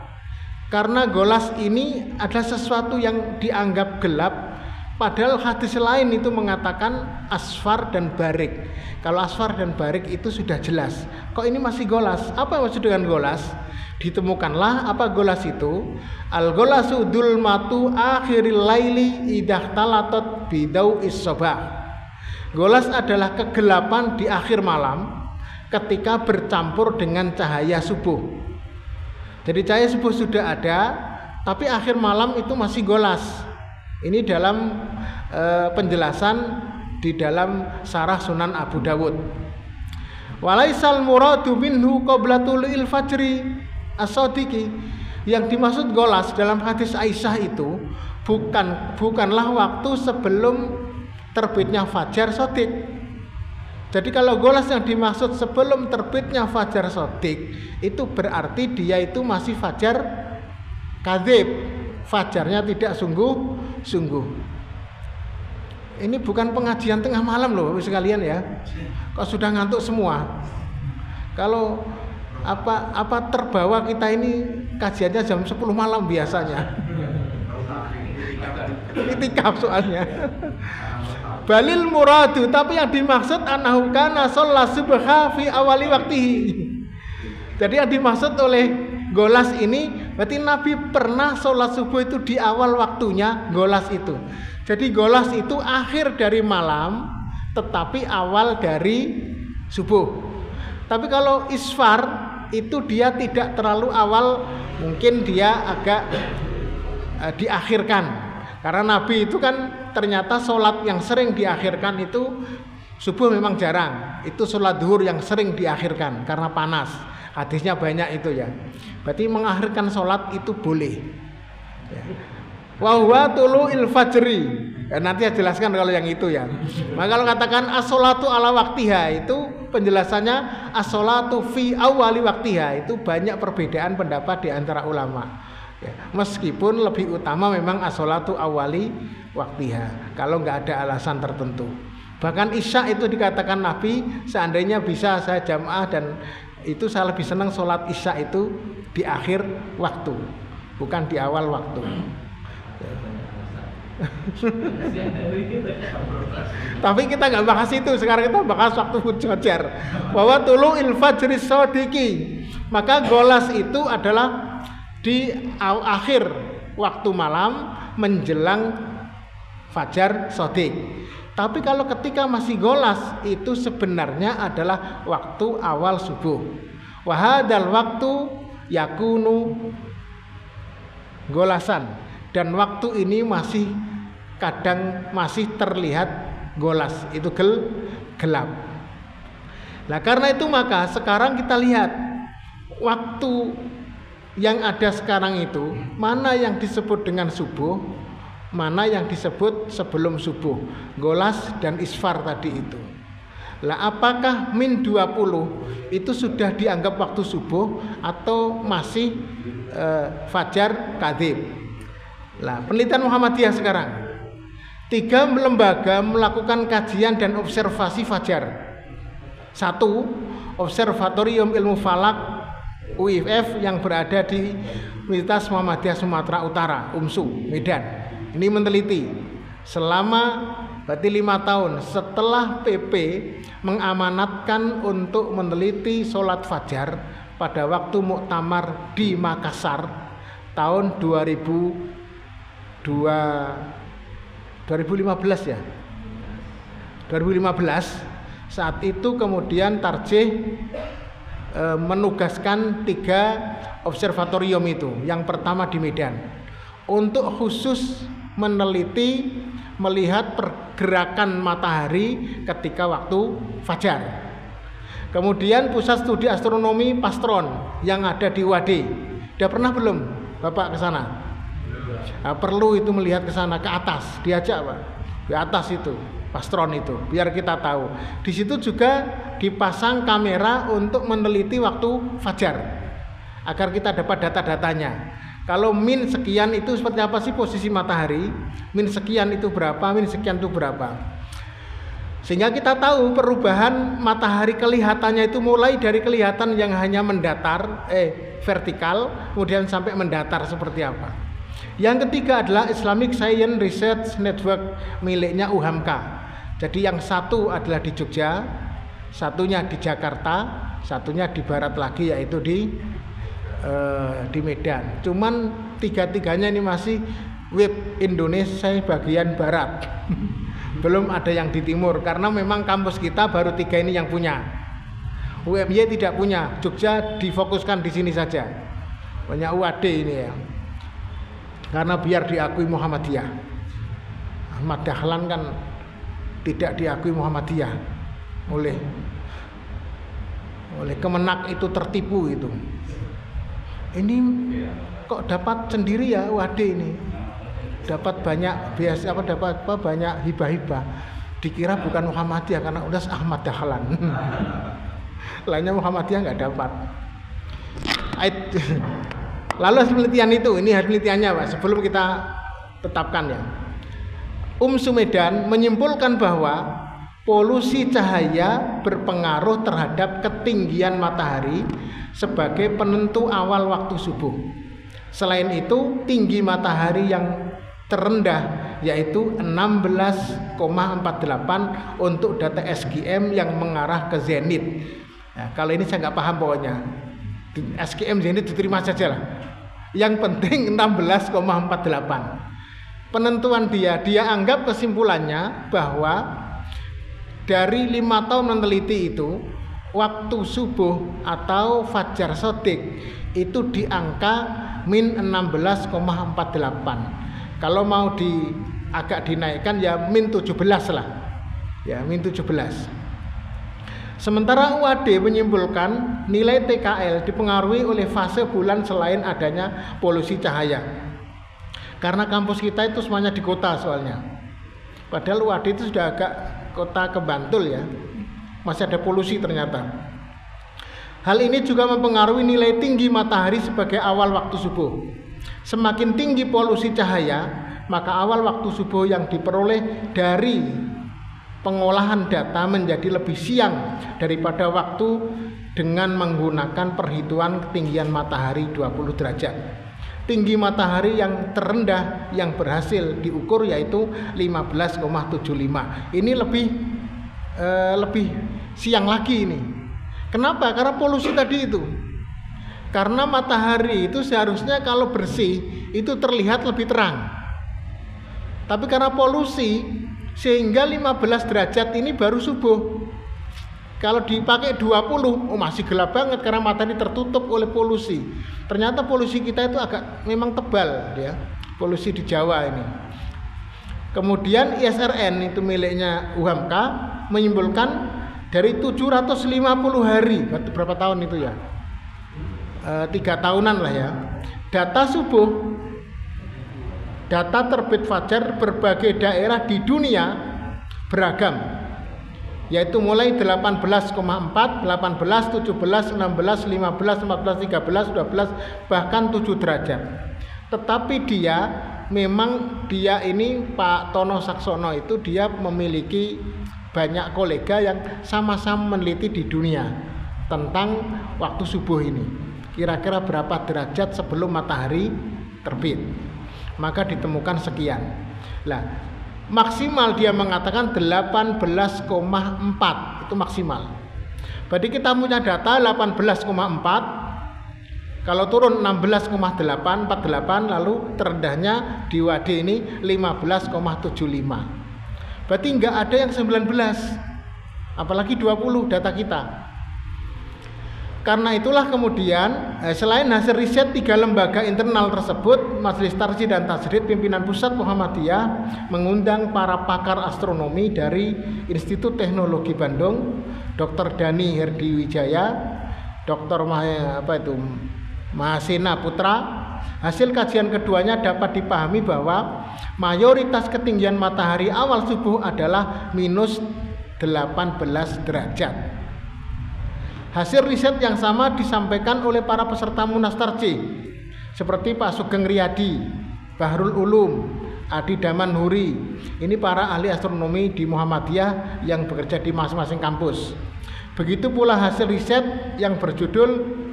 [SPEAKER 1] Karena golas ini adalah sesuatu yang dianggap gelap, padahal hadis lain itu mengatakan asfar dan barik. Kalau asfar dan barik itu sudah jelas. Kok ini masih golas? Apa maksud dengan golas? Ditemukanlah apa golas itu. Al-golasu dulmatu akhiril laili idah talatot bidau is-sobah. Golas adalah kegelapan di akhir malam ketika bercampur dengan cahaya subuh. Jadi cahaya subuh sudah ada, tapi akhir malam itu masih golas. Ini dalam penjelasan di dalam Syarah Sunan Abu Dawud. Walaisal muradu minhu qabla tulu'il fajri as-sadiqi. Yang dimaksud golas dalam hadis Aisyah itu bukanlah waktu sebelum terbitnya fajar shadiq. Jadi kalau golas yang dimaksud sebelum terbitnya fajar shadiq, itu berarti dia itu masih fajar kadzib, fajarnya tidak sungguh-sungguh. Ini bukan pengajian tengah malam loh sekalian ya. Kok sudah ngantuk semua? Kalau apa terbawa kita ini kajiannya jam 10 malam biasanya. Itikaf soalnya. Balil muradu, tapi yang dimaksud annahu kana shalla subha fi awali waqtihi. Jadi yang dimaksud oleh golas ini berarti Nabi pernah sholat subuh itu di awal waktunya golas itu. Jadi golas itu akhir dari malam tetapi awal dari subuh. Tapi kalau isfar itu dia tidak terlalu awal, mungkin dia agak diakhirkan. Karena Nabi itu kan ternyata sholat yang sering diakhirkan itu subuh memang jarang. Itu sholat duhur yang sering diakhirkan karena panas. Hadisnya banyak itu ya. Berarti mengakhirkan sholat itu boleh. Wa huwa tulu'il fajri. Nanti saya jelaskan kalau yang itu ya. Maka kalau katakan as-sholatu ala waktiha, itu penjelasannya as-sholatu fi awali waktiha. Itu banyak perbedaan pendapat di antara ulama ya. Meskipun lebih utama memang as-sholatu awali waktiha kalau nggak ada alasan tertentu. Bahkan isya itu dikatakan Nabi, seandainya bisa saya jamaah dan itu saya lebih senang sholat isya itu di akhir waktu, bukan di awal waktu. Tapi kita nggak bahas itu, sekarang kita bahas waktu fajar. Bahwa tulu'il fajri shadiqi, maka golas itu adalah di akhir waktu malam menjelang fajar shadiq. Tapi kalau ketika masih golas itu sebenarnya adalah waktu awal subuh. Wahadal waktu yakunu golasan, dan waktu ini masih kadang masih terlihat golas, itu gelap. Nah karena itu maka sekarang kita lihat waktu yang ada sekarang itu mana yang disebut dengan subuh, mana yang disebut sebelum subuh, golas dan isfar tadi itu. Lah apakah min 20 itu sudah dianggap waktu subuh atau masih fajar kadzib? Lah penelitian Muhammadiyah sekarang 3 lembaga melakukan kajian dan observasi fajar. 1, Observatorium Ilmu Falak UIF yang berada di Universitas Muhammadiyah Sumatera Utara, UMSU, Medan. Ini meneliti selama berarti 5 tahun setelah PP mengamanatkan untuk meneliti sholat fajar pada waktu muktamar di Makassar tahun 2015 ya. 2015 saat itu kemudian Tarjih menugaskan 3 observatorium itu. Yang pertama di Medan untuk khusus meneliti melihat pergerakan matahari ketika waktu fajar. Kemudian pusat studi astronomi Pastron yang ada di Wadi. Udah pernah belum Bapak ke sana? Nah, perlu itu melihat ke sana, ke atas, diajak Pak. Di atas itu Pastron itu, biar kita tahu. Di situ juga dipasang kamera untuk meneliti waktu fajar agar kita dapat data-datanya. Kalau min sekian itu seperti apa sih posisi matahari, min sekian itu berapa, min sekian itu berapa. Sehingga kita tahu perubahan matahari kelihatannya itu mulai dari kelihatan yang hanya mendatar, vertikal, kemudian sampai mendatar seperti apa. Yang ketiga adalah Islamic Science Research Network miliknya UHAMKA. Jadi yang satu adalah di Jogja, satunya di Jakarta, satunya di barat lagi yaitu di Medan. Cuman 3-3-nya ini masih web Indonesia bagian barat. belum ada yang di timur, karena memang kampus kita baru 3 ini yang punya. UMY tidak punya, Jogja difokuskan di sini saja. Banyak UAD ini ya, karena biar diakui Muhammadiyah. Ahmad Dahlan kan tidak diakui Muhammadiyah oleh Kemenak, itu tertipu itu. Ini kok dapat sendiri ya UAD ini, dapat banyak biasa dapat banyak hibah-hibah, dikira bukan Muhammadiyah karena udah Ahmad Dahlan. Lainnya Muhammadiyah nggak dapat. Lalu penelitian itu, ini penelitiannya Pak, sebelum kita tetapkan ya. Sumedan menyimpulkan bahwa polusi cahaya berpengaruh terhadap ketinggian matahari sebagai penentu awal waktu subuh. Selain itu, tinggi matahari yang terendah yaitu 16,48 untuk data SGM yang mengarah ke zenit. Nah, kalau ini saya nggak paham pokoknya. SGM zenit diterima saja lah. Yang penting 16,48. Penentuan dia anggap kesimpulannya bahwa dari 5 tahun meneliti itu, waktu subuh atau fajar sodik itu di angka min 16,48. Kalau mau agak dinaikkan ya min 17 lah. Ya, min 17. Sementara UAD menyimpulkan nilai TKL dipengaruhi oleh fase bulan selain adanya polusi cahaya. Karena kampus kita itu semuanya di kota soalnya. Padahal UAD itu sudah agak kota ke Bantul ya. Masih ada polusi ternyata. Hal ini juga mempengaruhi nilai tinggi matahari sebagai awal waktu subuh. Semakin tinggi polusi cahaya, maka awal waktu subuh yang diperoleh dari pengolahan data menjadi lebih siang daripada waktu dengan menggunakan perhitungan ketinggian matahari 20 derajat. Tinggi matahari yang terendah yang berhasil diukur yaitu 15,75. Ini lebih siang lagi ini. Kenapa? Karena polusi tadi itu. Karena matahari itu seharusnya kalau bersih itu terlihat lebih terang. Tapi karena polusi sehingga 15 derajat ini baru subuh. Kalau dipakai 20, masih gelap banget karena matahari tertutup oleh polusi. Ternyata polusi kita itu agak memang tebal ya, polusi di Jawa ini. Kemudian ISRN itu miliknya UHAMK menyimpulkan dari 750 hari, berapa tahun itu ya? 3 tahunan lah ya. Data subuh, data terbit fajar berbagai daerah di dunia beragam, yaitu mulai 18,4, 18, 17, 16, 15, 14, 13, 12, bahkan 7 derajat. Tetapi dia ini Pak Tono Saksono itu dia memiliki banyak kolega yang sama-sama meneliti di dunia tentang waktu subuh ini. Kira-kira berapa derajat sebelum matahari terbit. Maka ditemukan sekian. Lah, maksimal dia mengatakan 18,4 itu maksimal. Berarti kita punya data 18,4. Kalau turun 16,48 lalu terendahnya di UAD ini 15,75. Berarti enggak ada yang 19. Apalagi 20 data kita. Karena itulah kemudian selain hasil riset 3 lembaga internal tersebut, Majelis Tarjih dan Tajrid Pimpinan Pusat Muhammadiyah mengundang para pakar astronomi dari Institut Teknologi Bandung, Dr. Dani Herdiwijaya, Dr. Mahasena Putra. Hasil kajian keduanya dapat dipahami bahwa mayoritas ketinggian matahari awal subuh adalah minus 18 derajat. Hasil riset yang sama disampaikan oleh para peserta Munas Tarjih seperti Pak Sugeng Riyadi, Bahrul Ulum, Adi Damanhuri. Ini para ahli astronomi di Muhammadiyah yang bekerja di masing-masing kampus. Begitu pula hasil riset yang berjudul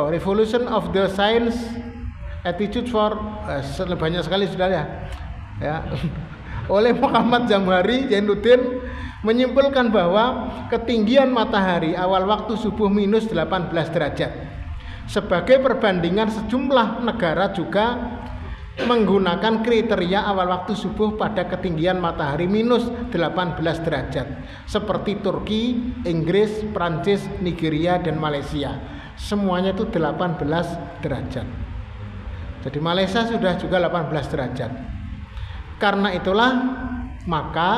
[SPEAKER 1] Revolution of the Science Attitude for banyak sekali sudah ya oleh Muhammad Jamhari Zainuddin menyimpulkan bahwa ketinggian matahari awal waktu subuh minus 18 derajat. Sebagai perbandingan, sejumlah negara juga menggunakan kriteria awal waktu subuh pada ketinggian matahari minus 18 derajat seperti Turki, Inggris, Prancis, Nigeria, dan Malaysia. Semuanya itu 18 derajat. Jadi Malaysia sudah juga 18 derajat. Karena itulah maka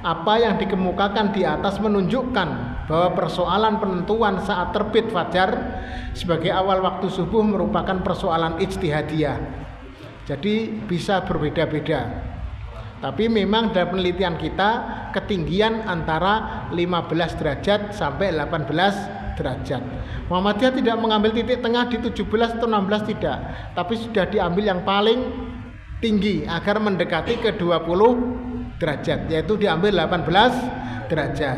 [SPEAKER 1] apa yang dikemukakan di atas menunjukkan bahwa persoalan penentuan saat terbit fajar sebagai awal waktu subuh merupakan persoalan ijtihadiyah. Jadi bisa berbeda-beda. Tapi memang dalam penelitian kita ketinggian antara 15 derajat sampai 18 derajat. Muhammadiyah tidak mengambil titik tengah di 17 atau 16 tidak, tapi sudah diambil yang paling tinggi agar mendekati ke 20 derajat, yaitu diambil 18 derajat.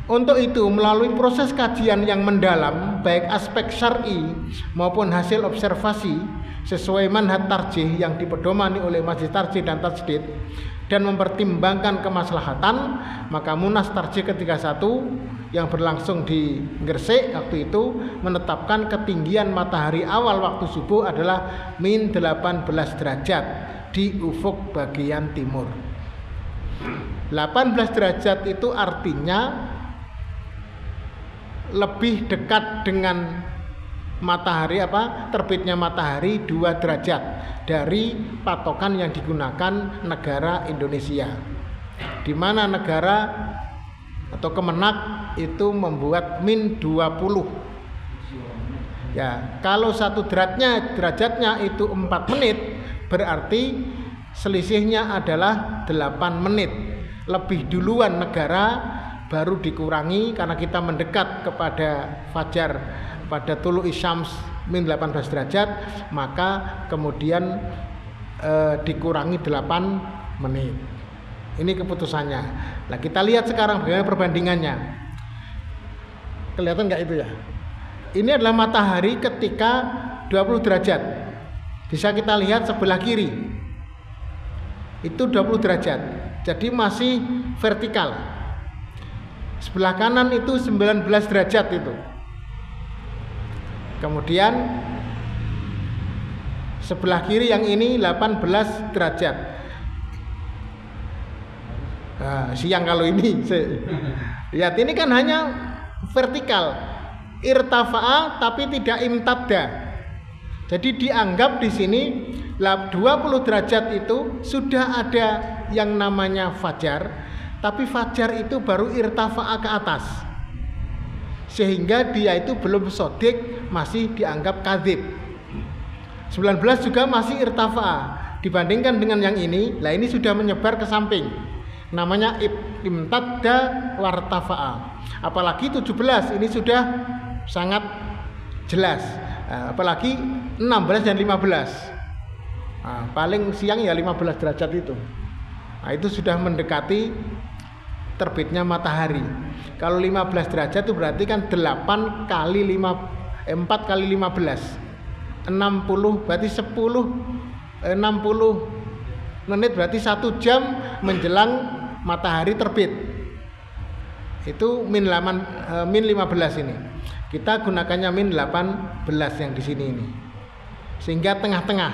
[SPEAKER 1] Untuk itu melalui proses kajian yang mendalam baik aspek syar'i maupun hasil observasi sesuai manhaj tarjih yang dipedomani oleh Majelis Tarjih dan Tajdid dan mempertimbangkan kemaslahatan, maka Munas Tarjih ke-31 yang berlangsung di Gresik waktu itu menetapkan ketinggian matahari awal waktu subuh adalah min 18 derajat di ufuk bagian timur. 18 derajat itu artinya lebih dekat dengan matahari terbitnya matahari 2 derajat dari patokan yang digunakan negara Indonesia, di mana negara atau Kemenak itu membuat min 20. Ya, kalau 1 derajatnya itu 4 menit, berarti selisihnya adalah 8 menit. Lebih duluan negara baru dikurangi karena kita mendekat kepada fajar pada tulu isyams min 18 derajat, maka kemudian dikurangi 8 menit. Ini keputusannya. Nah, kita lihat sekarang bagaimana perbandingannya. Kelihatan nggak itu ya? Ini adalah matahari ketika 20 derajat. Bisa kita lihat sebelah kiri. Itu 20 derajat. Jadi masih vertikal. Sebelah kanan itu 19 derajat itu. Kemudian sebelah kiri yang ini 18 derajat. Nah, siang kalau ini. Lihat ini kan hanya vertikal. Irtafa'a tapi tidak imtadda. Jadi dianggap di sini 20 derajat itu sudah ada yang namanya fajar, tapi fajar itu baru irtafa'a ke atas. Sehingga dia itu belum sodik, masih dianggap kadzib. 19 juga masih irtafa'a. Dibandingkan dengan yang ini, lah ini sudah menyebar ke samping. Namanya imtadda wartafa'a. Apalagi 17 ini sudah sangat jelas. Apalagi 16 dan 15. Nah, paling siang ya 15 derajat itu. Nah, itu sudah mendekati terbitnya matahari. Kalau 15 derajat itu berarti kan 4 kali 15 60 berarti 60 menit berarti 1 jam menjelang matahari terbit. Itu min 15 ini. Kita gunakannya min 18 yang di sini ini. Sehingga tengah-tengah,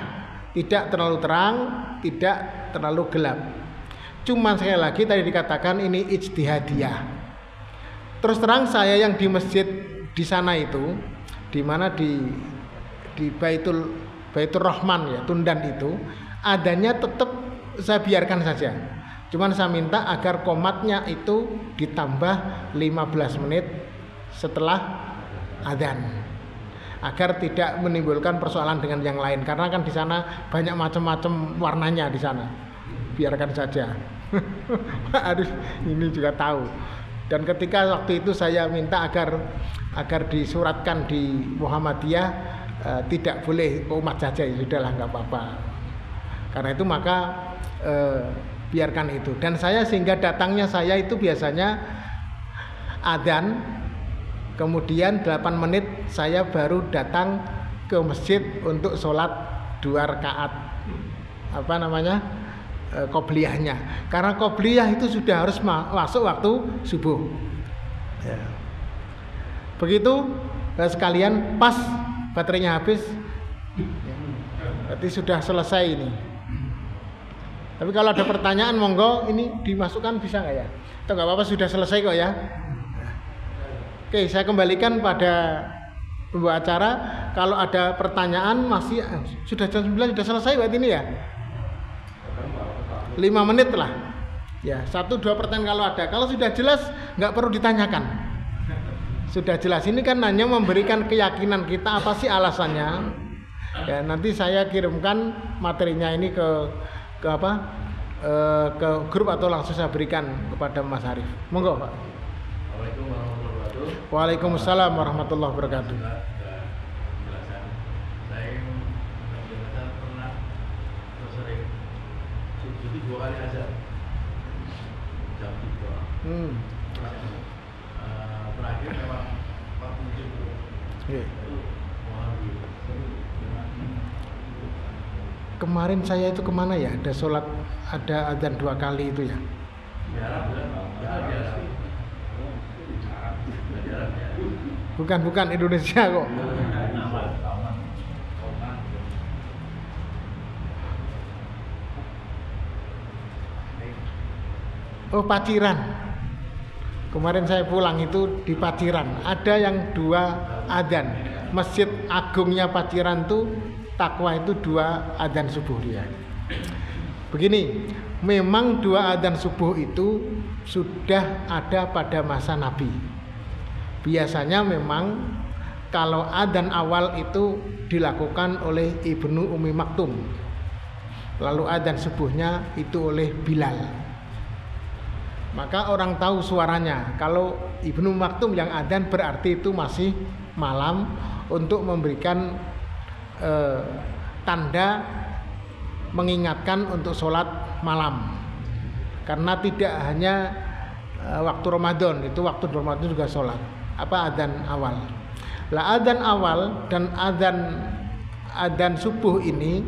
[SPEAKER 1] tidak terlalu terang, tidak terlalu gelap. Cuman sekali lagi tadi dikatakan ini ijtihadiyah. Terus terang saya yang di masjid di sana itu, di mana di Baitur Rahman ya, Tundan itu, adanya tetap saya biarkan saja. Cuman saya minta agar qomatnya itu ditambah 15 menit setelah adzan, agar tidak menimbulkan persoalan dengan yang lain, karena kan di sana banyak macam-macam warnanya di sana. Biarkan saja. Harus ini juga tahu. Dan ketika waktu itu saya minta agar disuratkan di Muhammadiyah, tidak boleh umat saja, ya sudahlah nggak apa-apa. Karena itu maka biarkan itu. Dan saya sehingga datangnya saya itu biasanya adzan, kemudian 8 menit saya baru datang ke masjid untuk sholat 2 rakaat qobliyahnya, karena qobliyah itu sudah harus masuk waktu subuh ya. Begitu sekalian, pas baterainya habis Berarti sudah selesai ini. Tapi kalau ada pertanyaan monggo ini dimasukkan bisa nggak ya? Atau nggak apa-apa sudah selesai kok ya? Oke, saya kembalikan pada pembawa acara. Kalau ada pertanyaan masih sudah jam 9 sudah selesai berarti ini ya? 5 menit lah. Ya, 1-2 pertanyaan kalau ada. Kalau sudah jelas nggak perlu ditanyakan. Sudah jelas, ini kan hanya memberikan keyakinan kita apa sih alasannya. Ya, nanti saya kirimkan materinya ini ke grup atau langsung saya berikan kepada Mas Arif. Monggo, Pak. Waalaikumsalam warahmatullahi wabarakatuh.
[SPEAKER 2] Saya pernah sering jadi 2 kali azan jam 3. Terakhir memang waktu subuh.
[SPEAKER 1] Kemarin saya itu kemana ya? Ada sholat, ada adzan 2 kali itu ya? Bukan Indonesia kok. Oh, Paciran. Kemarin saya pulang itu di Paciran. Ada yang 2 adzan. Masjid Agungnya Paciran tuh Takwa itu 2 adzan subuh dia. Begini, memang 2 adzan subuh itu sudah ada pada masa Nabi. Biasanya memang kalau adzan awal itu dilakukan oleh Ibnu Ummi Maktum, lalu adzan subuhnya itu oleh Bilal. Maka orang tahu suaranya. Kalau Ibnu Maktum yang adzan berarti itu masih malam untuk memberikan tanda mengingatkan untuk sholat malam. Karena tidak hanya waktu Ramadan, itu waktu Ramadan juga sholat. Apa adzan awal? Lah adzan awal dan adzan subuh ini,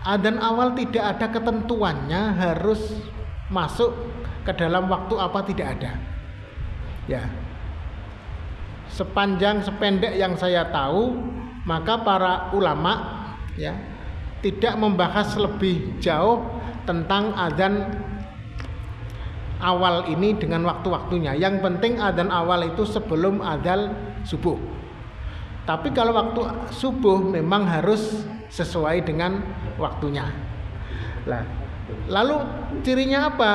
[SPEAKER 1] adzan awal tidak ada ketentuannya harus masuk ke dalam waktu apa, tidak ada. Ya. Sependek yang saya tahu, maka para ulama ya tidak membahas lebih jauh tentang adzan awal ini dengan waktu-waktunya. Yang penting adzan awal itu sebelum adzan subuh. Tapi kalau waktu subuh memang harus sesuai dengan waktunya. Lalu cirinya apa?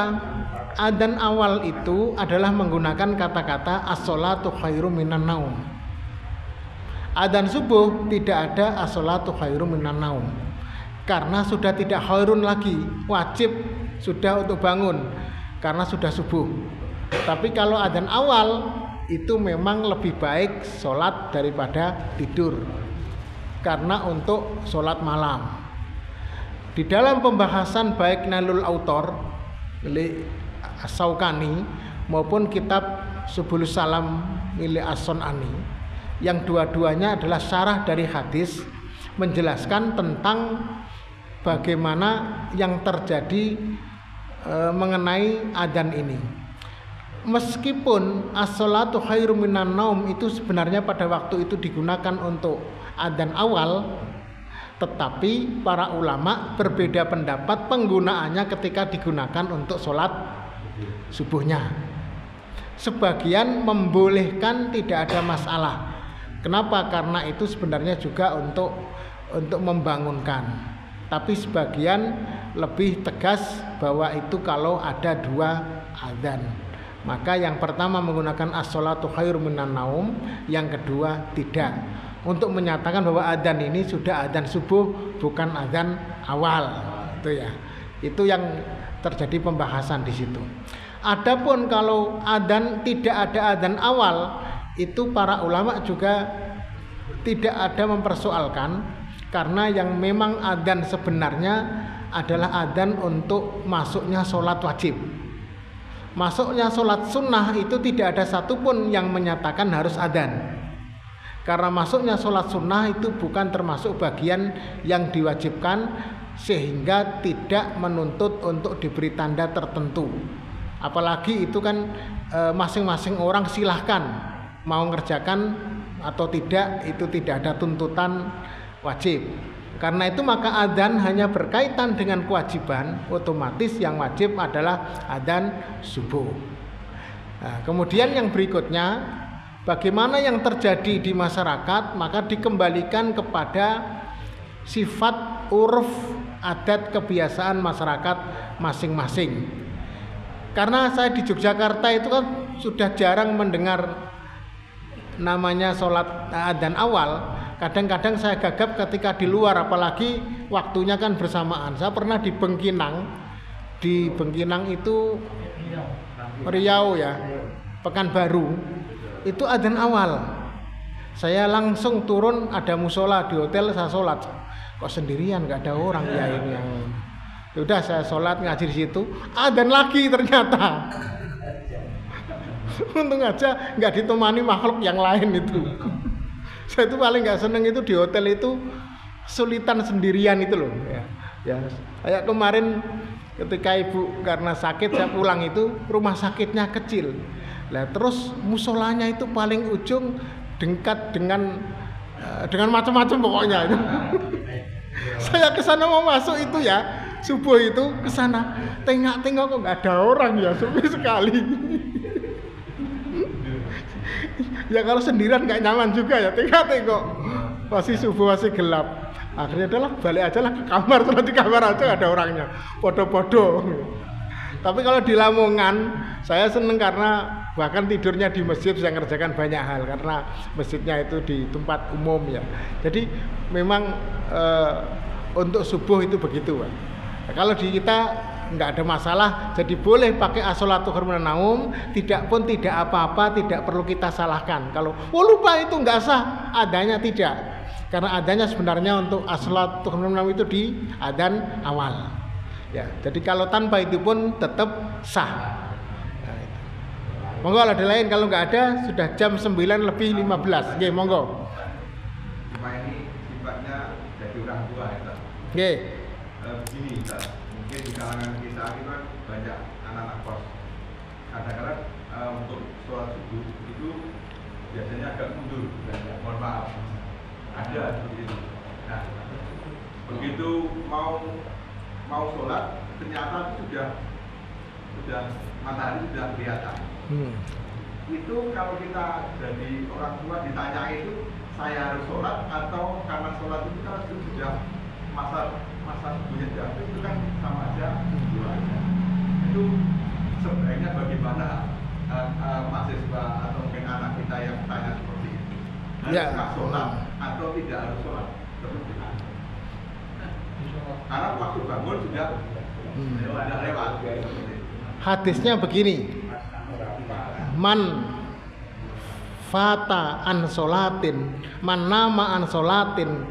[SPEAKER 1] Adzan awal itu adalah menggunakan kata-kata as-sholatu khairum minan naum. Adzan subuh tidak ada as-sholatu khairum minan naum. Karena sudah tidak khairun lagi, wajib sudah untuk bangun karena sudah subuh. Tapi kalau adzan awal itu memang lebih baik sholat daripada tidur, karena untuk sholat malam. Di dalam pembahasan baik Nailul Autor milik As-Syaukani maupun kitab Subulus Salam milik As-Sun'ani, yang dua-duanya adalah syarah dari hadis menjelaskan tentang bagaimana yang terjadi mengenai adzan ini. Meskipun as-sholatu khairum minan naum itu sebenarnya pada waktu itu digunakan untuk adzan awal, tetapi para ulama berbeda pendapat penggunaannya ketika digunakan untuk sholat subuhnya. Sebagian membolehkan, tidak ada masalah. Kenapa? Karena itu sebenarnya juga untuk membangunkan. Tapi sebagian lebih tegas bahwa itu kalau ada 2 adzan. Maka yang pertama menggunakan as-sholatu khairum minan naum, yang kedua tidak. Untuk menyatakan bahwa adzan ini sudah adzan subuh, bukan adzan awal. Itu ya. Itu yang terjadi pembahasan di situ. Adapun kalau adzan tidak ada adzan awal, itu para ulama juga tidak ada mempersoalkan, karena yang memang adzan sebenarnya adalah adzan untuk masuknya sholat wajib. Masuknya sholat sunnah itu tidak ada satupun yang menyatakan harus adzan. Karena masuknya sholat sunnah itu bukan termasuk bagian yang diwajibkan, sehingga tidak menuntut untuk diberi tanda tertentu. Apalagi itu kan masing-masing orang silahkan mau ngerjakan atau tidak, itu tidak ada tuntutan wajib. Karena itu maka adzan hanya berkaitan dengan kewajiban, otomatis yang wajib adalah adzan subuh. Nah, kemudian yang berikutnya, bagaimana yang terjadi di masyarakat, maka dikembalikan kepada sifat uruf, adat, kebiasaan masyarakat masing-masing. Karena saya di Yogyakarta itu kan sudah jarang mendengar namanya sholat adzan awal. Kadang-kadang saya gagap ketika di luar, apalagi waktunya kan bersamaan. Saya pernah di Bengkinang itu Riau ya, Pekanbaru, itu adzan awal. Saya langsung turun, ada musola di hotel, saya sholat. Kok sendirian, nggak ada orang ya ini yang. Udah saya sholat ngaji di situ, adzan lagi ternyata. Untung aja nggak ditemani makhluk yang lain itu. Saya itu paling nggak seneng itu di hotel itu sulitan sendirian itu loh. Ya, kayak kemarin ketika ibu karena sakit saya pulang itu rumah sakitnya kecil. Lah terus musolanya itu paling ujung dekat dengan macam-macam pokoknya itu. Saya ke sana mau masuk itu ya subuh itu ke sana tengok kok nggak ada orang ya, sepi sekali. Ya kalau sendirian nggak nyaman juga ya, tengok masih subuh masih gelap. Akhirnya adalah balik aja lah ke kamar, terus di kamar aja nggak ada orangnya, podo-podo. Tapi kalau di Lamongan saya seneng karena bahkan tidurnya di masjid bisa ngerjakan banyak hal karena masjidnya itu di tempat umum ya. Jadi memang untuk subuh itu begitu Pak. Nah, kalau di kita nggak ada masalah, jadi boleh pakai as-sholatu khairun minan naum, tidak apa-apa, tidak perlu kita salahkan. Kalau lupa itu nggak sah, adanya tidak, karena adanya sebenarnya untuk as-sholatu khairun minan naum itu di adzan awal. Ya, jadi kalau tanpa itu pun tetap sah. Nah, itu. Monggo ada lain, kalau nggak ada sudah jam 9:15. Oke, monggo.
[SPEAKER 2] Ini sifatnya jadi orang tua ya.
[SPEAKER 1] Oke.
[SPEAKER 2] Begini, mungkin di kalangan kita ini kan banyak anak-anak kos. Kadang-kadang untuk sholat subuh itu biasanya agak mundur, mohon maaf. Ada seperti itu. Nah, begitu mau sholat ternyata sudah matahari sudah kelihatan. Itu kalau kita jadi orang tua ditanya itu saya harus sholat atau karena sholat itu kan sudah masa subuhnya jatuh, itu kan sama aja itu sebaiknya bagaimana mahasiswa atau mungkin anak kita yang tanya seperti itu, harus sholat atau tidak harus sholat seperti itu. Karena waktu bangun sudah lewat seperti itu.
[SPEAKER 1] Hadisnya begini, man fata an sholatin, man nama an sholatin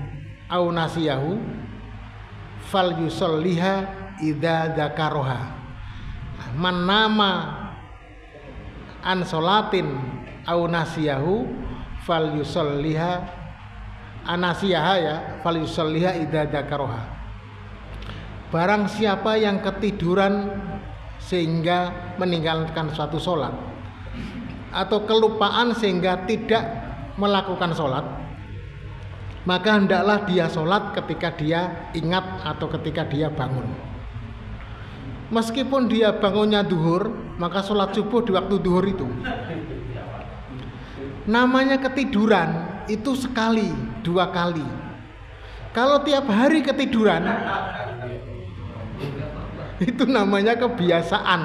[SPEAKER 1] au nasiyahu fal yusolliha idza dzakaroha. Man nama an sholatin au nasiyahu fal yusolliha anasiyaha ya, fal yusolliha idza dzakaroha. Barang siapa yang ketiduran sehingga meninggalkan suatu sholat atau kelupaan sehingga tidak melakukan sholat, maka hendaklah dia sholat ketika dia ingat atau ketika dia bangun. Meskipun dia bangunnya duhur, maka sholat subuh di waktu duhur itu. Namanya ketiduran itu sekali, 2 kali. Kalau tiap hari ketiduran, itu namanya kebiasaan,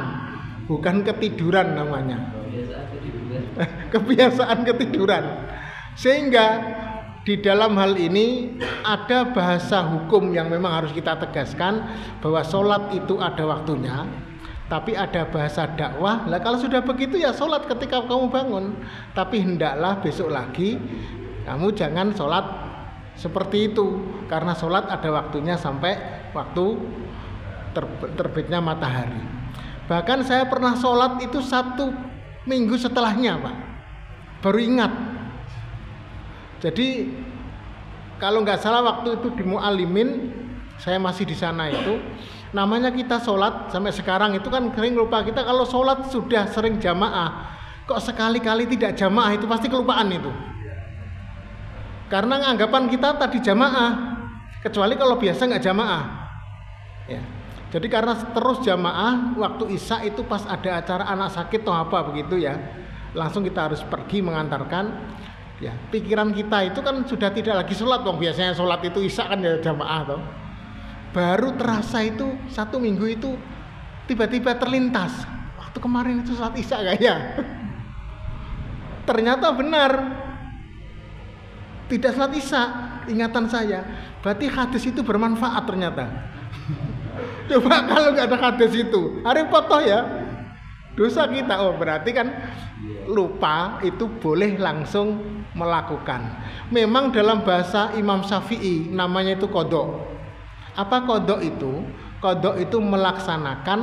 [SPEAKER 1] bukan ketiduran namanya. Kebiasaan ketiduran. Sehingga di dalam hal ini ada bahasa hukum yang memang harus kita tegaskan, bahwa sholat itu ada waktunya, tapi ada bahasa dakwah. Lah kalau sudah begitu ya sholat ketika kamu bangun, tapi hendaklah besok lagi kamu jangan sholat seperti itu, karena sholat ada waktunya sampai waktu terbitnya matahari. Bahkan saya pernah sholat itu 1 minggu setelahnya Pak, baru ingat. Jadi kalau nggak salah waktu itu di Mu'alimin, saya masih di sana itu, namanya kita sholat sampai sekarang itu kan sering lupa. Kita kalau sholat sudah sering jamaah, kok sekali-kali tidak jamaah itu pasti kelupaan itu. Karena anggapan kita tadi jamaah, kecuali kalau biasa nggak jamaah ya. Jadi karena terus jamaah waktu isya itu pas ada acara anak sakit atau apa begitu ya, langsung kita harus pergi mengantarkan ya. Pikiran kita itu kan sudah tidak lagi sholat dong, biasanya sholat itu isya kan ya jamaah toh. Baru terasa itu 1 minggu itu tiba-tiba terlintas, waktu kemarin itu sholat isya kayaknya. Ternyata benar tidak sholat isya ingatan saya. Berarti hadis itu bermanfaat ternyata. Coba kalau nggak ada hadis itu, repot toh ya, dosa kita. Oh berarti kan lupa itu boleh langsung melakukan. Memang dalam bahasa Imam Syafi'i namanya itu kodok. Apa kodok itu? Kodok itu melaksanakan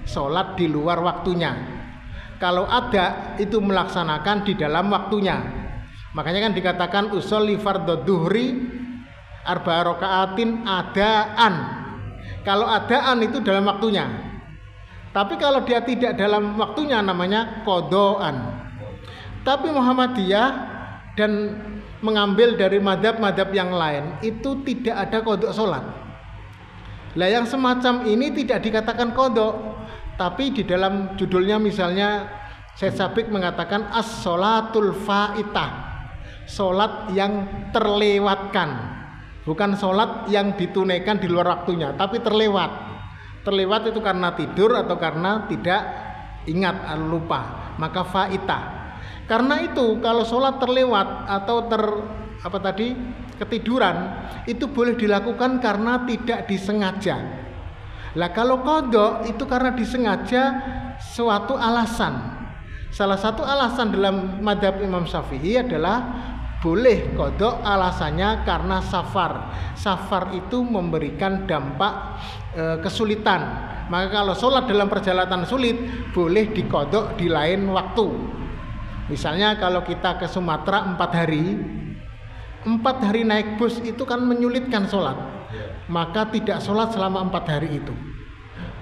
[SPEAKER 1] sholat di luar waktunya. Kalau ada itu melaksanakan di dalam waktunya. Makanya kan dikatakan usolli fardhu dhuhri arba'a raka'atin adaan. Kalau adaan itu dalam waktunya. Tapi kalau dia tidak dalam waktunya namanya kodoan. Tapi Muhammadiyah dan mengambil dari madhab-madhab yang lain itu tidak ada kodok sholat. Lah yang semacam ini tidak dikatakan kodok. Tapi di dalam judulnya misalnya Syekh Sabiq mengatakan as-sholatul faitah, sholat yang terlewatkan. Bukan sholat yang ditunaikan di luar waktunya, tapi terlewat. Terlewat itu karena tidur atau karena tidak ingat, lupa, maka faitah. Karena itu kalau sholat terlewat atau ketiduran itu boleh dilakukan karena tidak disengaja. Lah kalau qadha itu karena disengaja suatu alasan. Salah satu alasan dalam mazhab Imam Syafi'i adalah boleh kodok alasannya karena safar. Safar itu memberikan dampak kesulitan. Maka kalau sholat dalam perjalanan sulit boleh dikodok di lain waktu. Misalnya kalau kita ke Sumatera 4 hari naik bus itu kan menyulitkan sholat. Maka tidak sholat selama 4 hari itu.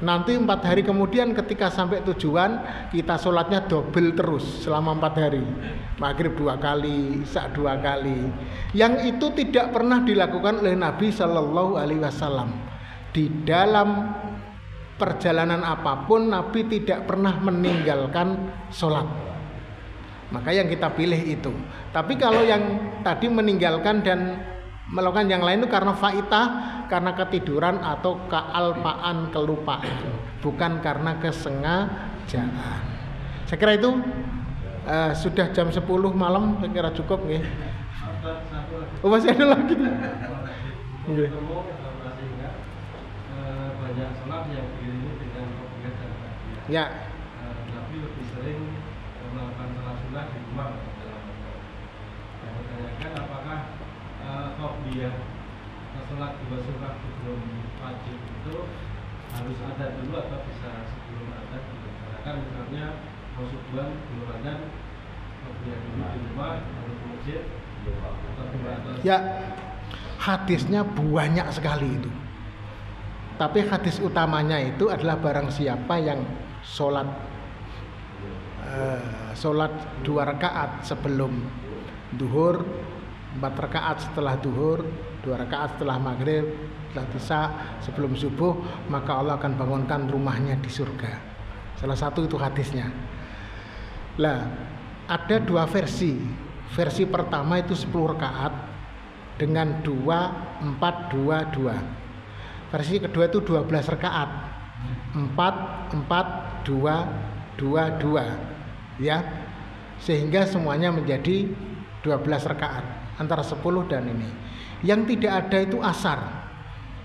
[SPEAKER 1] Nanti 4 hari kemudian ketika sampai tujuan kita sholatnya double terus selama 4 hari. Maghrib 2 kali, isya 2 kali. Yang itu tidak pernah dilakukan oleh Nabi Shallallahu Alaihi Wasallam. Di dalam perjalanan apapun Nabi tidak pernah meninggalkan sholat. Maka yang kita pilih itu. Tapi kalau yang tadi meninggalkan dan melakukan yang lain itu karena faitah, karena ketiduran atau kealpaan, kelupaan, bukan karena kesengajaan. Saya kira itu sudah jam 10 malam, saya kira cukup nggih. Oh masih ada lagi. Nggih. Banyak salat yang diiringi dengan takbir dan takbir. Ya. Tapi lebih sering melakukan salat sunat di rumah dalam yang bertanyakan apakah qabliyah salat 2 sunat sebelum wajib itu harus ada dulu atau bisa sebelum ada gitu. Karena kan misalnya mau subuhan belum ada qabliyah dulu di rumah lalu ke masjid atau ya, hadisnya banyak sekali itu. Tapi hadis utamanya itu adalah barang siapa yang sholat 2 rakaat sebelum duhur, 4 rakaat setelah duhur, 2 rakaat setelah maghrib, setelah isya, sebelum subuh, maka Allah akan bangunkan rumahnya di surga. Salah satu itu hadisnya. Lah, ada 2 versi. Versi pertama itu 10 rakaat dengan 2, 4, 2, 2. Versi kedua itu 12 rakaat 4, 4, 2, 2, 2 ya, sehingga semuanya menjadi 12 rakaat antara 10 dan ini. Yang tidak ada itu asar,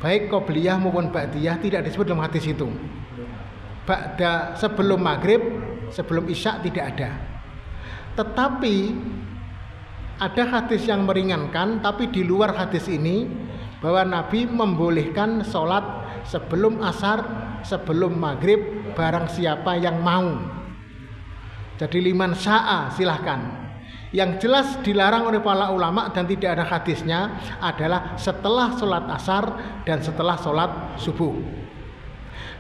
[SPEAKER 1] baik qobliyah maupun ba'diyah tidak disebut dalam hadis itu. Ba'da sebelum maghrib, sebelum isya tidak ada. Tetapi ada hadis yang meringankan, tapi di luar hadis ini bahwa Nabi membolehkan sholat sebelum asar, sebelum maghrib, barang siapa yang mau. Jadi liman sya'a silahkan. Yang jelas dilarang oleh para ulama dan tidak ada hadisnya adalah setelah sholat asar dan setelah sholat subuh.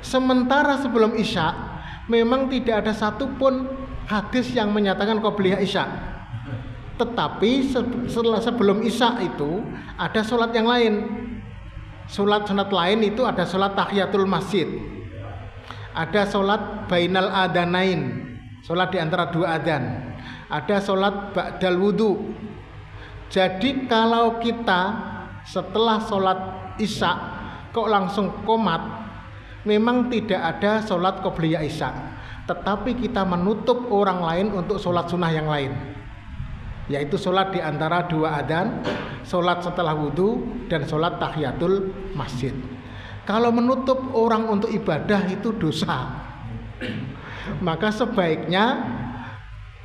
[SPEAKER 1] Sementara sebelum isya memang tidak ada satupun hadis yang menyatakan qobliyah isya. Tetapi sebelum isya itu ada sholat yang lain. Sunat lain itu ada sholat tahiyatul masjid, ada sholat bainal adanain, sholat di antara dua adzan, ada sholat ba'dal wudu. Jadi kalau kita setelah sholat isya kok langsung qomat, memang tidak ada sholat qobliyah isya, tetapi kita menutup orang lain untuk sholat sunnah yang lain, yaitu sholat di antara dua adzan, sholat setelah wudhu, dan sholat tahiyatul masjid. Kalau menutup orang untuk ibadah itu dosa, maka sebaiknya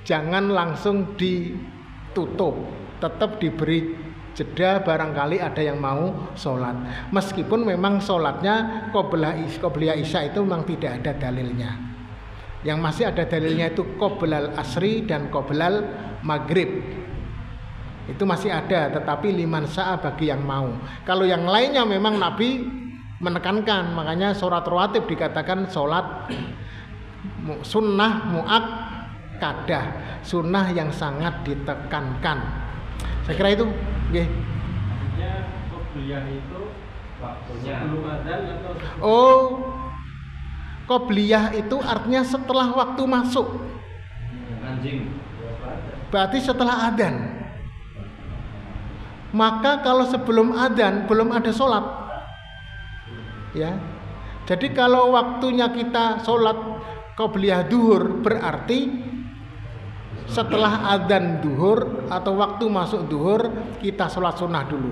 [SPEAKER 1] jangan langsung ditutup, tetap diberi jeda, barangkali ada yang mau sholat, meskipun memang sholatnya qobliyah isya itu memang tidak ada dalilnya. Yang masih ada dalilnya itu qoblal asri dan qoblal maghrib, itu masih ada, tetapi liman sa'a, bagi yang mau. Kalau yang lainnya memang Nabi menekankan, makanya sholat rawatib dikatakan sholat sunnah mu'akkadah, sunnah yang sangat ditekankan. Saya kira itu.
[SPEAKER 3] Artinya qobliyah itu waktunya sebelum adzan atau sebelum...
[SPEAKER 1] Oh, qobliyah itu artinya setelah waktu masuk.
[SPEAKER 3] Anjing.
[SPEAKER 1] Berarti setelah adzan. Maka kalau sebelum adzan belum ada sholat, ya. Jadi kalau waktunya kita sholat qobliyah duhur, berarti setelah adzan duhur atau waktu masuk duhur kita sholat sunnah dulu.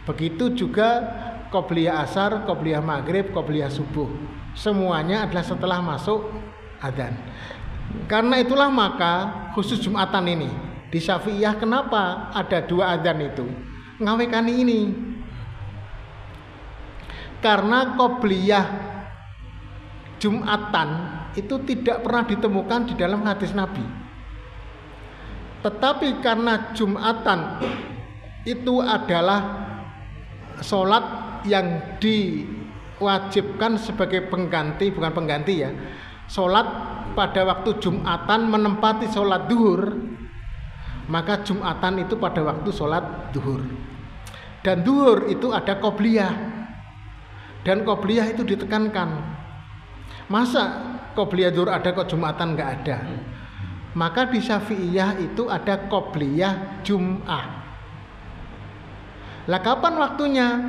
[SPEAKER 1] Begitu juga qobliyah asar, qobliyah maghrib, qobliyah subuh, semuanya adalah setelah masuk adzan. Karena itulah maka khusus Jumatan ini di Syafi'iyah kenapa ada dua adzan itu ngawekani ini, karena qobliyah Jumatan itu tidak pernah ditemukan di dalam hadis Nabi. Tetapi karena Jumatan itu adalah sholat yang diwajibkan sebagai pengganti, bukan pengganti ya, sholat pada waktu Jumatan menempati sholat duhur, maka Jumatan itu pada waktu sholat duhur. Dan duhur itu ada qobliyah, dan qobliyah itu ditekankan. Masa qobliyah duhur ada kok Jumatan nggak ada? Maka di Syafi'iyah itu ada qobliyah Jum'ah. Lah kapan waktunya?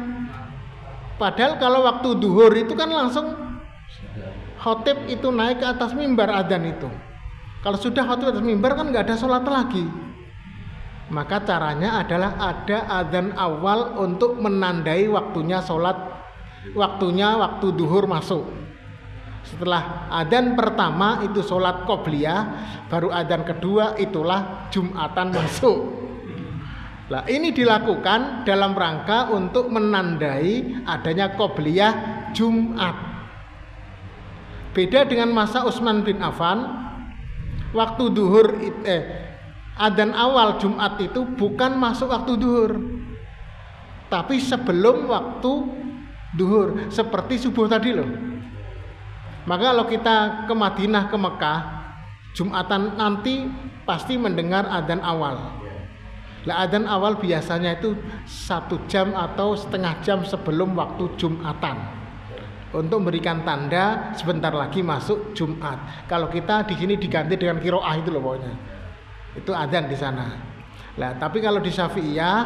[SPEAKER 1] Padahal kalau waktu duhur itu kan langsung khotib itu naik ke atas mimbar adzan itu. Kalau sudah khotib atas mimbar kan nggak ada sholat lagi. Maka caranya adalah ada adzan awal untuk menandai waktunya sholat, waktunya waktu duhur masuk. Setelah adzan pertama itu sholat qobliyah, baru adzan kedua itulah Jumatan masuk. Nah, ini dilakukan dalam rangka untuk menandai adanya qobliyah Jumat. Beda dengan masa Utsman bin Affan, waktu duhur adzan awal Jumat itu bukan masuk waktu duhur, tapi sebelum waktu duhur, seperti subuh tadi loh. Maka kalau kita ke Madinah, ke Mekah, Jumatan nanti pasti mendengar adzan awal. Lah adzan awal biasanya itu 1 jam atau setengah jam sebelum waktu Jumatan, untuk memberikan tanda sebentar lagi masuk Jumat. Kalau kita di sini diganti dengan qiraah itu loh pokoknya. Itu adzan di sana. Lah tapi kalau di Syafi'iyah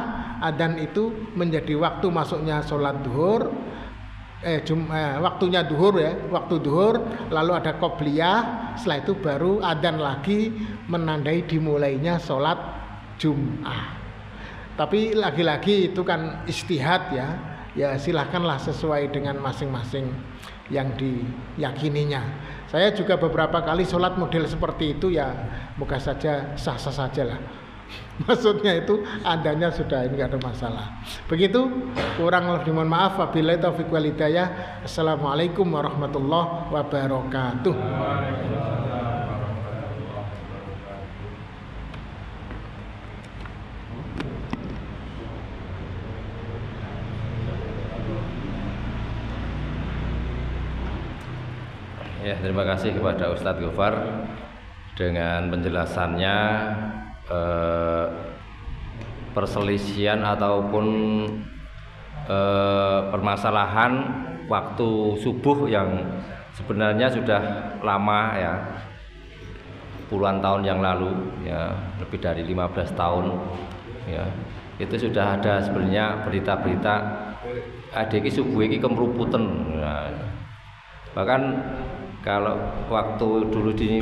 [SPEAKER 1] adzan itu menjadi waktu masuknya sholat duhur. Waktunya duhur ya, waktu duhur, lalu ada qobliyah, setelah itu baru adzan lagi menandai dimulainya sholat Jum'ah. Tapi lagi-lagi itu kan istihad ya, ya silahkanlah sesuai dengan masing-masing yang diyakininya. Saya juga beberapa kali sholat model seperti itu ya, moga saja sah-sah saja lah. Maksudnya itu adanya sudah, ini nggak ada masalah. Begitu, kurang lebih mohon maaf. Wabillahi taufiq wal hidayah. Assalamualaikum warahmatullahi wabarakatuh.
[SPEAKER 4] Ya, terima kasih kepada Ustadz Gofar dengan penjelasannya. Perselisihan ataupun permasalahan waktu subuh yang sebenarnya sudah lama ya, puluhan tahun yang lalu ya, lebih dari 15 tahun ya, itu sudah ada sebenarnya berita-berita adik subuh ini kemeruputan ya. Bahkan kalau waktu dulu dini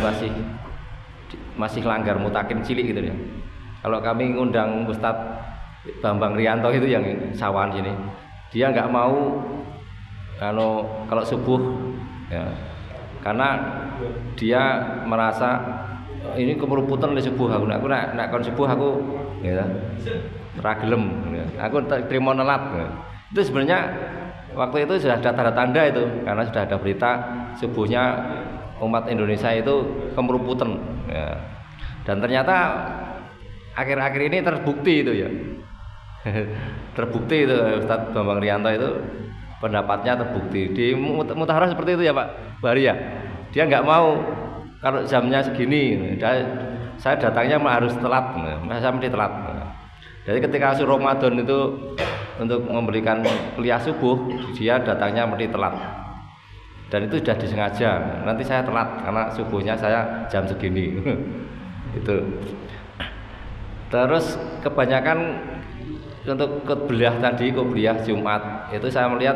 [SPEAKER 4] masih langgar mutakin cilik gitu ya, kalau kami ngundang Ustadz Bambang Rianto itu yang Sawan sini, dia nggak mau kalau subuh ya, karena dia merasa ini kemeruputan di subuh. Aku nak kon subuh aku ya ragelem ya. Aku terima nelat ya. Itu sebenarnya waktu itu sudah ada tanda-tanda itu, karena sudah ada berita subuhnya umat Indonesia itu kemeruputan ya. Dan ternyata akhir-akhir ini terbukti itu ya. Terbukti itu Ustadz Bambang Rianto itu pendapatnya terbukti di mutaharah seperti itu ya Pak Bahri ya. Dia nggak mau kalau jamnya segini, saya datangnya harus telat, saya mesti telat. Jadi ketika Ramadan itu untuk memberikan kuliah subuh, dia datangnya mesti telat. Dan itu sudah disengaja. Nanti saya telat karena subuhnya saya jam segini. Itu. Terus kebanyakan untuk kuliah tadi, kuliah Jumat itu saya melihat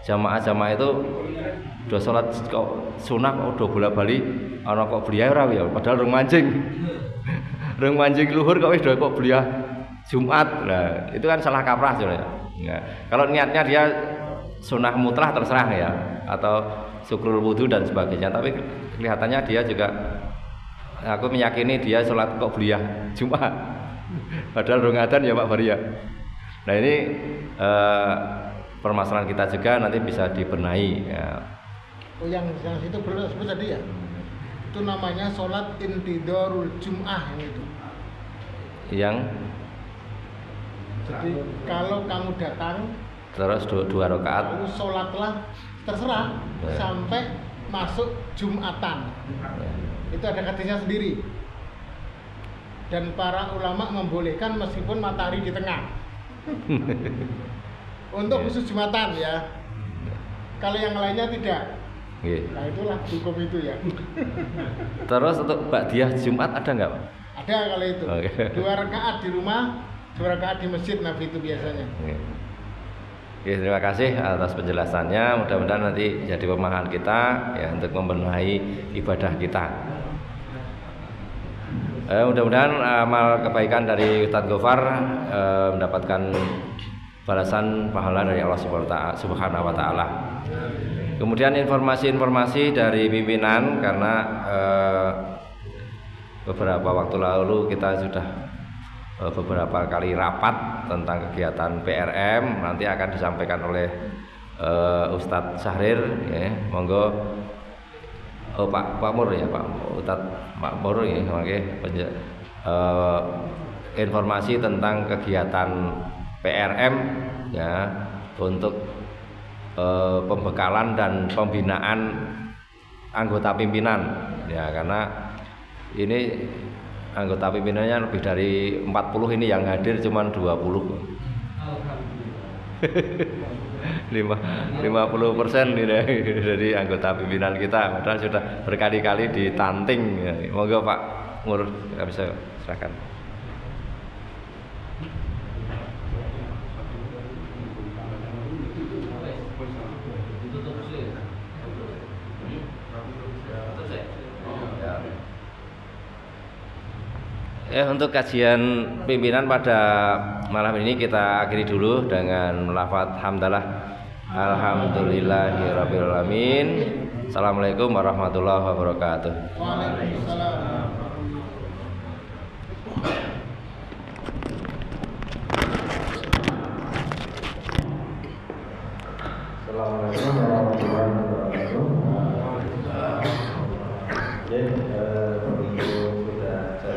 [SPEAKER 4] jamaah-jamaah itu udah sholat kok sunah kok udah bola-bali ana kok beliau ora ya, padahal rung mancing. Rung mancing luhur kok wis kok beliau Jumat. Nah, itu kan salah kaprah sebenarnya. Nah, kalau niatnya dia sunah mutlak terserah ya, atau syukrul wudhu dan sebagainya, tapi kelihatannya dia juga, aku meyakini dia sholat kok beliau Jumat. Padahal rung adzan ya Pak Bahri ya. Nah ini permasalahan kita juga nanti bisa dibenahi ya.
[SPEAKER 1] Oh yang itu belum sebut tadi ya, itu namanya sholat intidharul jum'ah yang itu.
[SPEAKER 4] Yang
[SPEAKER 1] jadi kalau kamu datang
[SPEAKER 4] terus dua rakaat,
[SPEAKER 1] lalu sholatlah terserah ya, sampai masuk Jumatan ya. Itu ada hadisnya sendiri. Dan para ulama membolehkan meskipun matahari di tengah. Untuk khusus Jumatan ya. Kalau yang lainnya tidak. Nah itulah hukum itu ya.
[SPEAKER 4] Terus untuk ba'diyah Jumat ada nggak Pak?
[SPEAKER 1] Ada kalau itu. 2 rakaat di rumah, 2 rakaat di masjid Nabi itu biasanya. Oke,
[SPEAKER 4] terima kasih atas penjelasannya. Mudah-mudahan nanti jadi pemahaman kita ya untuk membenahi ibadah kita. Mudah-mudahan amal kebaikan dari Ustadz Gofar mendapatkan balasan pahala dari Allah Subhanahu wa Ta'ala. Kemudian informasi-informasi dari pimpinan, karena beberapa waktu lalu kita sudah beberapa kali rapat tentang kegiatan PRM, nanti akan disampaikan oleh Ustadz Syahrir ya. Monggo Pak Mur ya, Pak Ustadz Pak Mur ya, informasi tentang kegiatan PRM ya, untuk pembekalan dan pembinaan anggota pimpinan ya, karena ini anggota pimpinannya lebih dari 40, ini yang hadir cuma 20. 50% ini dari anggota pimpinan kita, padahal sudah berkali-kali ditanting ya. Monggo Pak Mur, bisa silakan. Untuk kajian pimpinan pada malam ini kita akhiri dulu dengan lafaz hamdalah. Alhamdulillahirabbil alamin. Assalamualaikum warahmatullahi wabarakatuh.
[SPEAKER 1] Waalaikumsalam.
[SPEAKER 2] Assalamualaikum warahmatullahi wabarakatuh.